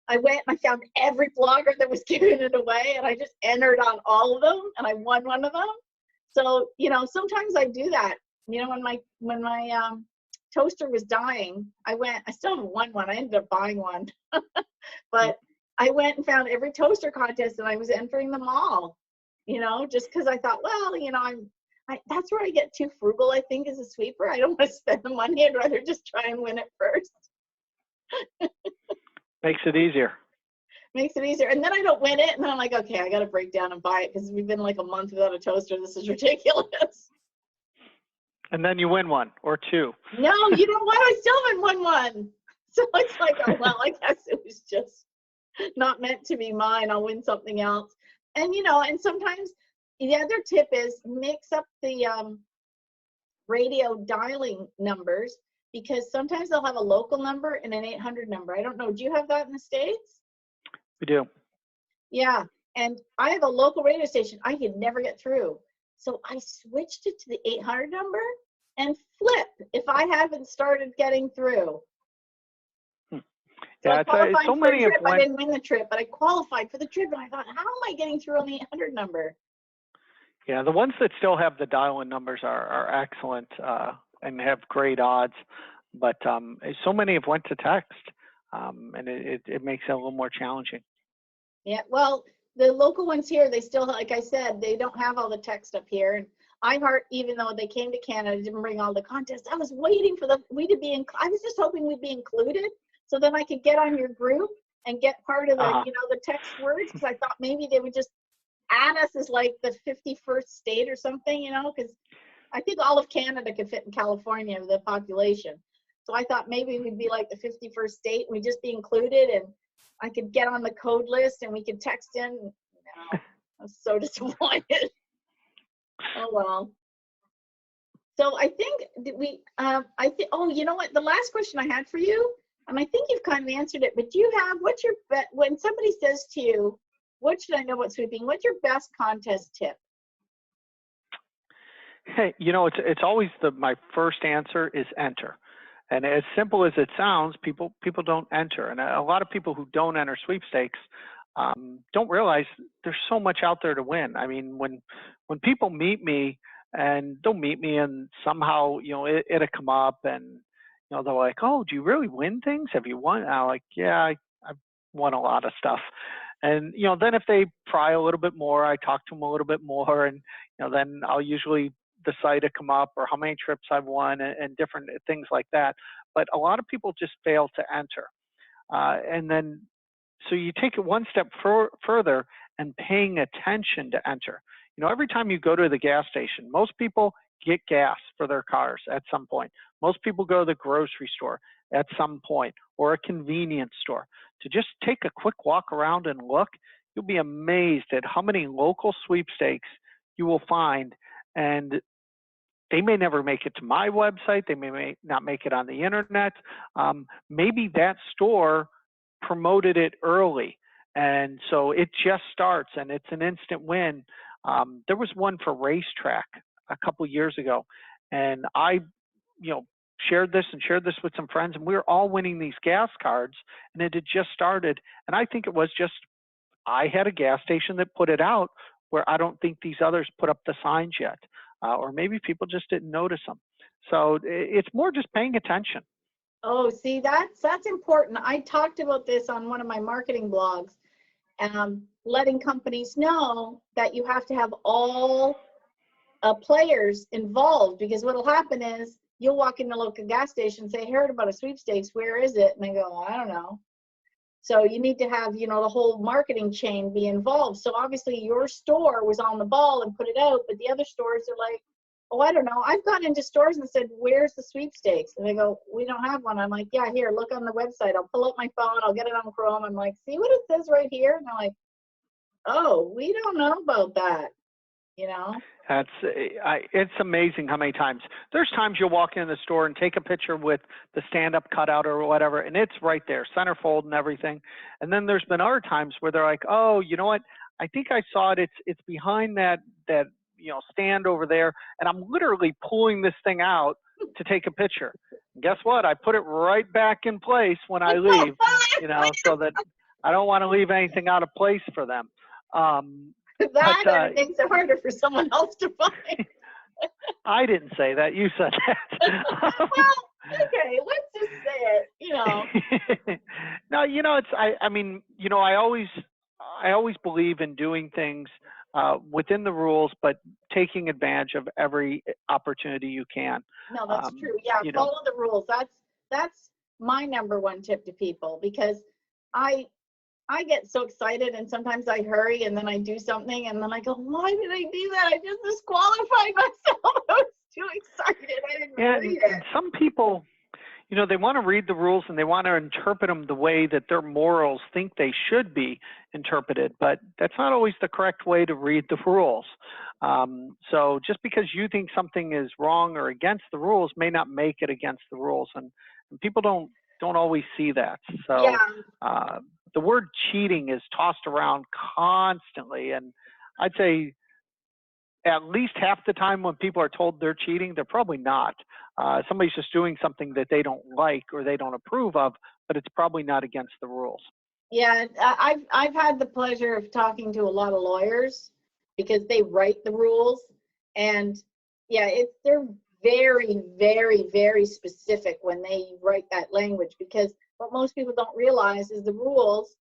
Speaker 1: I went and I found every blogger that was giving it away, and I just entered on all of them, and I won one of them. So, you know, sometimes I do that. You know, when my toaster was dying, I still haven't won one. I ended up buying one. But I went and found every toaster contest, and I was entering them all, you know, just because I thought, well, you know, that's where I get too frugal, I think, as a sweeper. I don't want to spend the money. I'd rather just try and win it first.
Speaker 2: Makes it easier.
Speaker 1: Makes it easier. And then I don't win it, and then I'm like, okay, I got to break down and buy it because we've been like a month without a toaster. This is ridiculous.
Speaker 2: And then you win one or two.
Speaker 1: No, you know what? I still haven't won one. So it's like, oh, well, I guess it was just not meant to be mine. I'll win something else. And, you know, and sometimes the other tip is mix up the radio dialing numbers, because sometimes they'll have a local number and an 800 number. I don't know. Do you have that in the States?
Speaker 2: We do.
Speaker 1: Yeah. And I have a local radio station. I could never get through. So I switched it to the 800 number and flip if I haven't started getting through. So
Speaker 2: yeah,
Speaker 1: I qualified
Speaker 2: so
Speaker 1: for
Speaker 2: many
Speaker 1: the trip. I didn't win the trip, but I qualified for the trip, and I thought, how am I getting through on the 800 number?
Speaker 2: Yeah, the ones that still have the dial-in numbers are excellent and have great odds, but so many have went to text, and it makes it a little more challenging.
Speaker 1: Yeah, well, the local ones here, they still, like I said, they don't have all the text up here. And iHeart, even though they came to Canada, didn't bring all the contests. I was waiting for we to be I was just hoping we'd be included, so then I could get on your group and get part of the, you know, the text words, because I thought maybe they would just add us as like the 51st state or something, you know, because I think all of Canada could fit in California, the population. So I thought maybe we'd be like the 51st state and we'd just be included, and I could get on the code list and we could text in. No, I was so disappointed. Oh, well. So I think oh, you know what? The last question I had for you, and I think you've kind of answered it, but do you have, what's your when somebody says to you, what should I know about sweeping? What's your best contest tip?
Speaker 2: Hey, you know, it's always my first answer is enter. And as simple as it sounds, people don't enter. And a lot of people who don't enter sweepstakes don't realize there's so much out there to win. I mean, when people meet me, and they'll meet me and somehow, you know, it'll come up, and, you know, they're like, oh, do you really win things? Have you won? And I'm like, yeah, I've won a lot of stuff. And, you know, then if they pry a little bit more, I talk to them a little bit more, and, you know, then I'll usually the site to come up, or how many trips I've won, and different things like that. But a lot of people just fail to enter. And then, so you take it one step further and paying attention to enter. You know, every time you go to the gas station, most people get gas for their cars at some point. Most people go to the grocery store at some point, or a convenience store. To just take a quick walk around and look, you'll be amazed at how many local sweepstakes you will find. And they may never make it to my website. They may not make it on the internet. Maybe that store promoted it early, and so it just starts, and it's an instant win. There was one for racetrack a couple years ago, and I, you know, shared this with some friends, and we were all winning these gas cards, and it had just started. And I think it was just, I had a gas station that put it out where I don't think these others put up the signs yet. Or maybe people just didn't notice them. So it's more just paying attention.
Speaker 1: Oh, see, that's important. I talked about this on one of my marketing blogs, letting companies know that you have to have all players involved, because what'll happen is you'll walk in the local gas station and say, I heard about a sweepstakes, where is it? And they go, well, I don't know. So you need to have, you know, the whole marketing chain be involved. So obviously your store was on the ball and put it out, but the other stores are like, oh, I don't know. I've gone into stores and said, where's the sweepstakes? And they go, we don't have one. I'm like, yeah, here, look on the website. I'll pull up my phone. I'll get it on Chrome. I'm like, see what it says right here? And they're like, oh, we don't know about that. you know?
Speaker 2: It's amazing how many times. There's times you'll walk in the store and take a picture with the stand-up cutout or whatever, and it's right there, centerfold and everything. And then there's been other times where they're like, oh, you know what? I think I saw it. It's behind that stand over there, and I'm literally pulling this thing out to take a picture. And guess what? I put it right back in place when I leave, so that I don't want to leave anything out of place for them.
Speaker 1: That and it makes it harder for someone else to find.
Speaker 2: I didn't say that. You said that.
Speaker 1: Well, okay, let's just say it,
Speaker 2: No, I always believe in doing things within the rules, but taking advantage of every opportunity you can.
Speaker 1: No, that's true. Yeah, follow the rules. That's my number one tip to people, because I get so excited, and sometimes I hurry and then I do something and then I go, why did I do that? I just disqualified myself. I was too excited. I didn't read it.
Speaker 2: And some people, they want to read the rules and they want to interpret them the way that their morals think they should be interpreted, but that's not always the correct way to read the rules. So just because you think something is wrong or against the rules may not make it against the rules, and people don't always see that. So
Speaker 1: Yeah.
Speaker 2: The word cheating is tossed around constantly, and I'd say at least half the time when people are told they're cheating, they're probably not. Somebody's just doing something that they don't like or they don't approve of, but it's probably not against the rules.
Speaker 1: Yeah, I've had the pleasure of talking to a lot of lawyers, because they write the rules, and they're very, very, very specific when they write that language, because what most people don't realize is the rules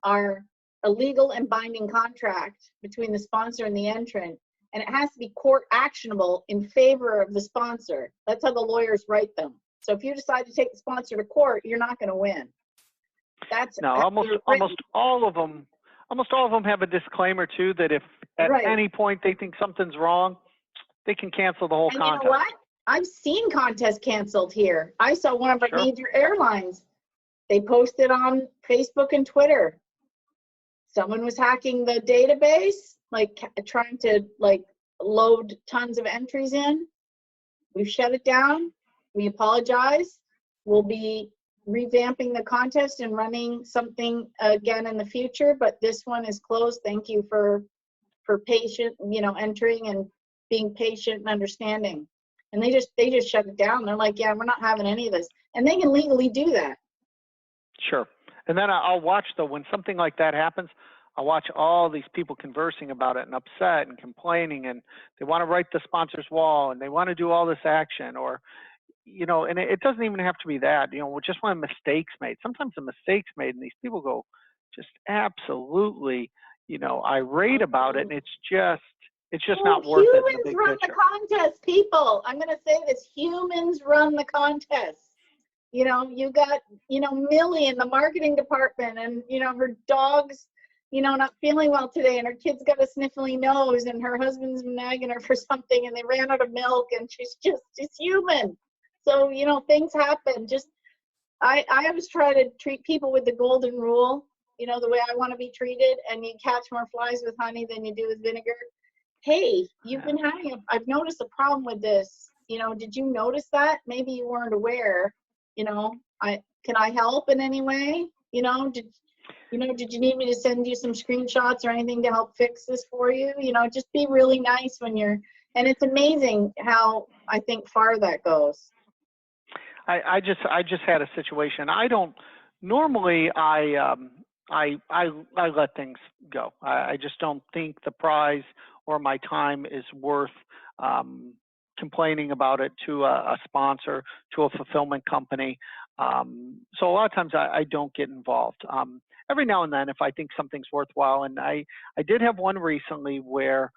Speaker 1: are a legal and binding contract between the sponsor and the entrant, and it has to be court actionable in favor of the sponsor. That's how the lawyers write them. So if you decide to take the sponsor to court, you're not going to win.
Speaker 2: Almost all of them have a disclaimer too, that if at any point they think something's wrong, they can cancel the whole contest.
Speaker 1: You know what? I've seen contests canceled here. I saw one of our major airlines. They posted on Facebook and Twitter. Someone was hacking the database, trying to load tons of entries in. We've shut it down. We apologize. We'll be revamping the contest and running something again in the future, but this one is closed. Thank you for patient, entering and being patient and understanding. And they just shut it down. They're like, yeah, we're not having any of this. And they can legally do that.
Speaker 2: Sure. And then I'll watch, though, when something like that happens, I'll watch all these people conversing about it and upset and complaining, and they want to write the sponsor's wall and they want to do all this action, or, and it doesn't even have to be that, just when a mistake's made. Sometimes a mistake's made and these people go just absolutely, irate about it, and it's just not worth it in the big picture.
Speaker 1: Humans run the contest, people. I'm going to say this. Humans run the contest. You got, Millie in the marketing department, and, her dog's, not feeling well today, and her kid's got a sniffly nose, and her husband's nagging her for something, and they ran out of milk, and she's human. So, things happen. I always try to treat people with the golden rule, the way I want to be treated, and you catch more flies with honey than you do with vinegar. Hey, you've been I've noticed a problem with this. Did you notice that? Maybe you weren't aware. Can I help in any way? Did you need me to send you some screenshots or anything to help fix this for you? Just be really nice when and it's amazing how I think far that goes.
Speaker 2: I just had a situation. I don't normally. I let things go. I just don't think the prize or my time is worth complaining about it to a sponsor, to a fulfillment company. So a lot of times I don't get involved. Every now and then, if I think something's worthwhile, and I did have one recently where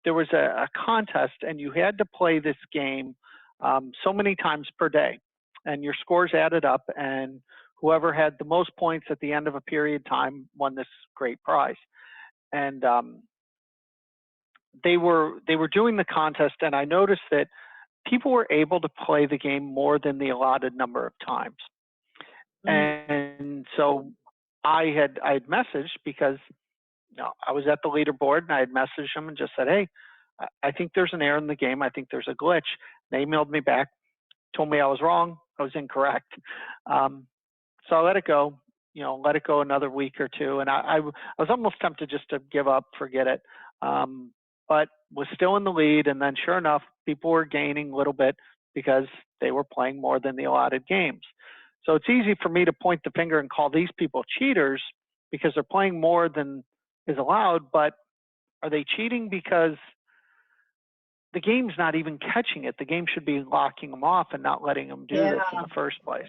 Speaker 2: there was a contest, and you had to play this game so many times per day, and your scores added up, and whoever had the most points at the end of a period of time won this great prize. And they were doing the contest, and I noticed that people were able to play the game more than the allotted number of times. And so I had messaged, because I was at the leaderboard and I had messaged them and just said, hey, I think there's an error in the game. I think there's a glitch. They emailed me back, told me I was wrong. I was incorrect. So I let it go, let it go another week or two. And I was almost tempted just to give up, forget it. But was still in the lead. And then sure enough, people were gaining a little bit because they were playing more than the allotted games. So it's easy for me to point the finger and call these people cheaters because they're playing more than is allowed, but are they cheating because the game's not even catching it? The game should be locking them off and not letting them do this in the first place.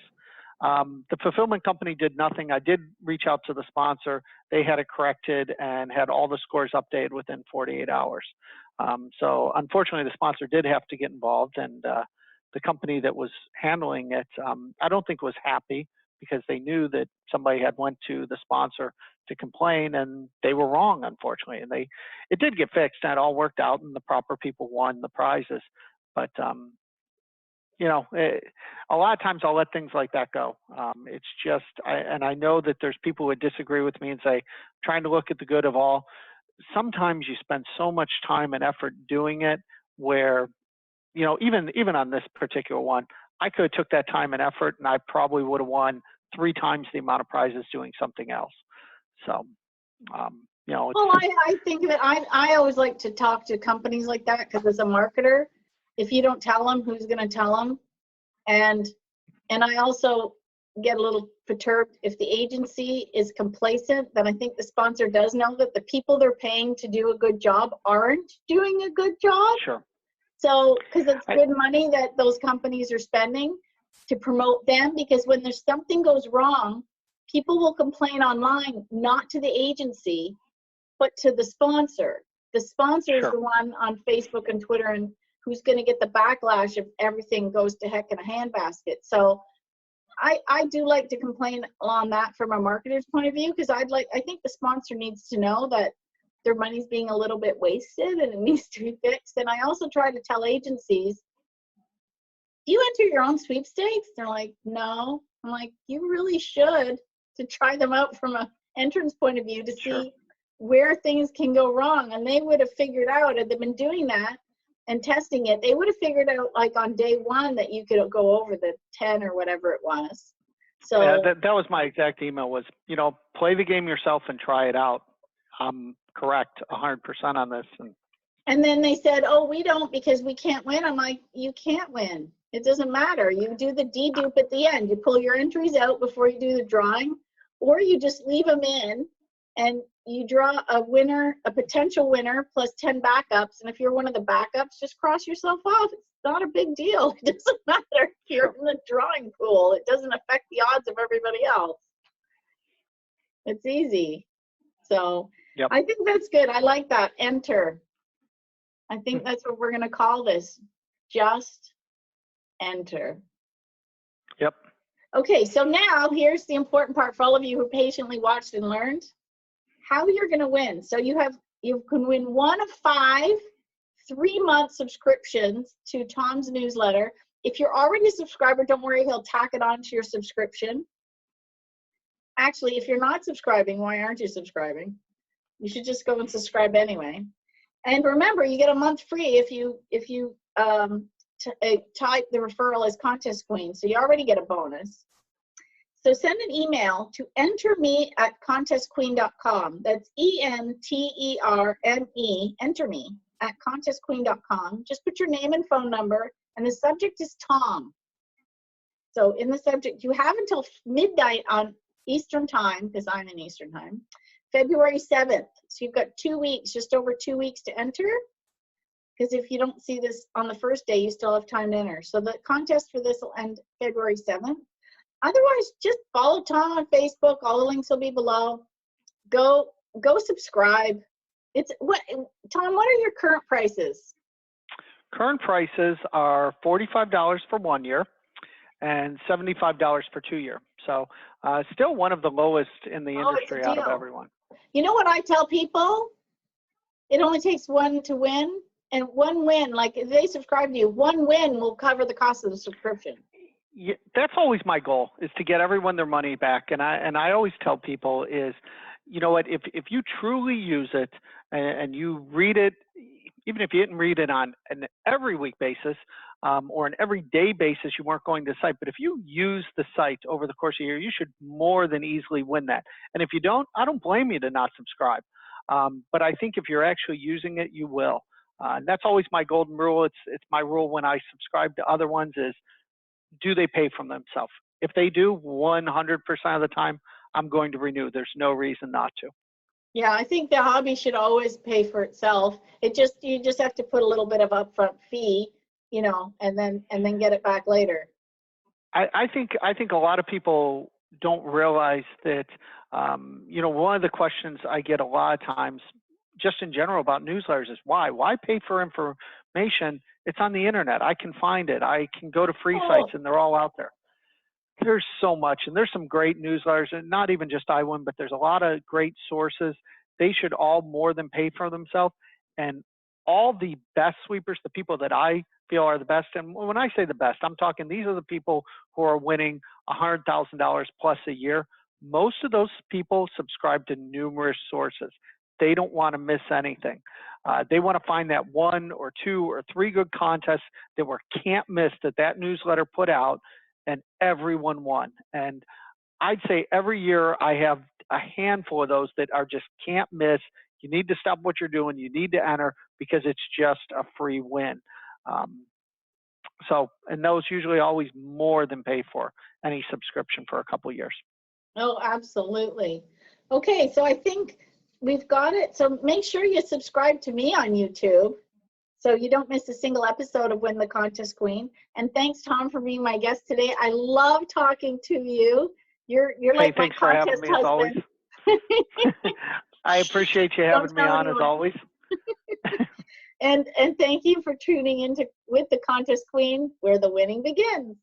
Speaker 2: The fulfillment company did nothing. I did reach out to the sponsor. They had it corrected and had all the scores updated within 48 hours. So unfortunately, the sponsor did have to get involved, and the company that was handling it, I don't think was happy because they knew that somebody had went to the sponsor to complain, and they were wrong, unfortunately. And it did get fixed, and it all worked out, and the proper people won the prizes. But a lot of times I'll let things like that go. It's just, and I know that there's people who would disagree with me and say, trying to look at the good of all. Sometimes you spend so much time and effort doing it where, even on this particular one, I could have took that time and effort and I probably would have won 3 times the amount of prizes doing something else. So,
Speaker 1: well, I think that I always like to talk to companies like that because as a marketer, if you don't tell them, who's going to tell them? And I also get a little perturbed if the agency is complacent, then I think the sponsor does know that the people they're paying to do a good job aren't doing a good job.
Speaker 2: Sure.
Speaker 1: So, because it's good money that those companies are spending to promote them, because when there's something goes wrong, people will complain online, not to the agency, but to the sponsor. The sponsor is the one on Facebook and Twitter and who's going to get the backlash if everything goes to heck in a handbasket. So I do like to complain on that from a marketer's point of view, because I think the sponsor needs to know that their money's being a little bit wasted and it needs to be fixed. And I also try to tell agencies, do you enter your own sweepstakes? They're like, no. I'm like, you really should, to try them out from an entrance point of view to see where things can go wrong. And they would have figured out, had they been doing that and testing it, they would have figured out like on day 1 that you could go over the 10 or whatever it was. So
Speaker 2: yeah, that was my exact email was, play the game yourself and try it out. I'm correct 100% on this.
Speaker 1: And then they said, oh, we don't because we can't win. I'm like, you can't win. It doesn't matter. You do the dedupe at the end. You pull your entries out before you do the drawing, or you just leave them in and you draw a winner, a potential winner plus 10 backups. And if you're one of the backups, just cross yourself off. It's not a big deal. It doesn't matter if you're in the drawing pool. It doesn't affect the odds of everybody else. It's easy. So I think that's good. I like that. Enter. I think that's what we're going to call this. Just enter.
Speaker 2: Yep.
Speaker 1: Okay, so now here's the important part for all of you who patiently watched and learned. How you're going to win. So you can win 1 of 5 3-month subscriptions to Tom's newsletter. If you're already a subscriber, don't worry, he'll tack it on to your subscription. Actually, if you're not subscribing, why aren't you subscribing? You should just go and subscribe anyway. And remember, you get a month free if you type the referral as Contest Queen. So you already get a bonus. So send an email to enterme@contestqueen.com. That's ENTERME, enter me at contestqueen.com. Just put your name and phone number, and the subject is Tom. So in the subject, you have until midnight on Eastern time, because I'm in Eastern time, February 7th. So you've got 2 weeks, just over 2 weeks to enter. Because if you don't see this on the first day, you still have time to enter. So the contest for this will end February 7th. Otherwise, just follow Tom on Facebook. All the links will be below. Go subscribe. Tom, what are your current prices?
Speaker 2: Current prices are $45 for 1 year and $75 for 2 year. So still one of the lowest in the industry out of everyone.
Speaker 1: You know what I tell people? It only takes 1 to win. And 1 win, like if they subscribe to you, 1 win will cover the cost of the subscription.
Speaker 2: that's always my goal, is to get everyone their money back. And I always tell people is, you know what, if you truly use it and you read it, even if you didn't read it on an every week basis or an everyday basis, you weren't going to the site. But if you use the site over the course of a year, you should more than easily win that. And if you don't, I don't blame you to not subscribe. But I think if you're actually using it, you will. And that's always my golden rule. It's my rule when I subscribe to other ones is, do they pay for themselves? If they do, 100% of the time, I'm going to renew. There's no reason not to.
Speaker 1: Yeah, I think the hobby should always pay for itself. You just have to put a little bit of upfront fee, you know, and then get it back later.
Speaker 2: I think a lot of people don't realize that, you know, one of the questions I get a lot of times, just in general about newsletters, is why? Why pay for information? It's on the internet. I can find it. I can go to free sites, and they're all out there. There's so much, and there's some great newsletters, and not even just iWin, but there's a lot of great sources. They should all more than pay for themselves. And all the best sweepers, the people that I feel are the best, and when I say the best, I'm talking these are the people who are winning $100,000 plus a year. Most of those people subscribe to numerous sources. They don't want to miss anything. They want to find that 1 or 2 or 3 good contests that were can't miss that newsletter put out, and everyone won. And I'd say every year I have a handful of those that are just can't miss. You need to stop what you're doing. You need to enter because it's just a free win. And those usually always more than pay for any subscription for a couple of years.
Speaker 1: Oh, absolutely. Okay, so I think we've got it. So make sure you subscribe to me on YouTube so you don't miss a single episode of Win the Contest Queen. And thanks, Tom, for being my guest today. I love talking to you. You're like my contest husband. As always.
Speaker 2: I appreciate you having me on as always.
Speaker 1: And thank you for tuning into With the Contest Queen, where the winning begins.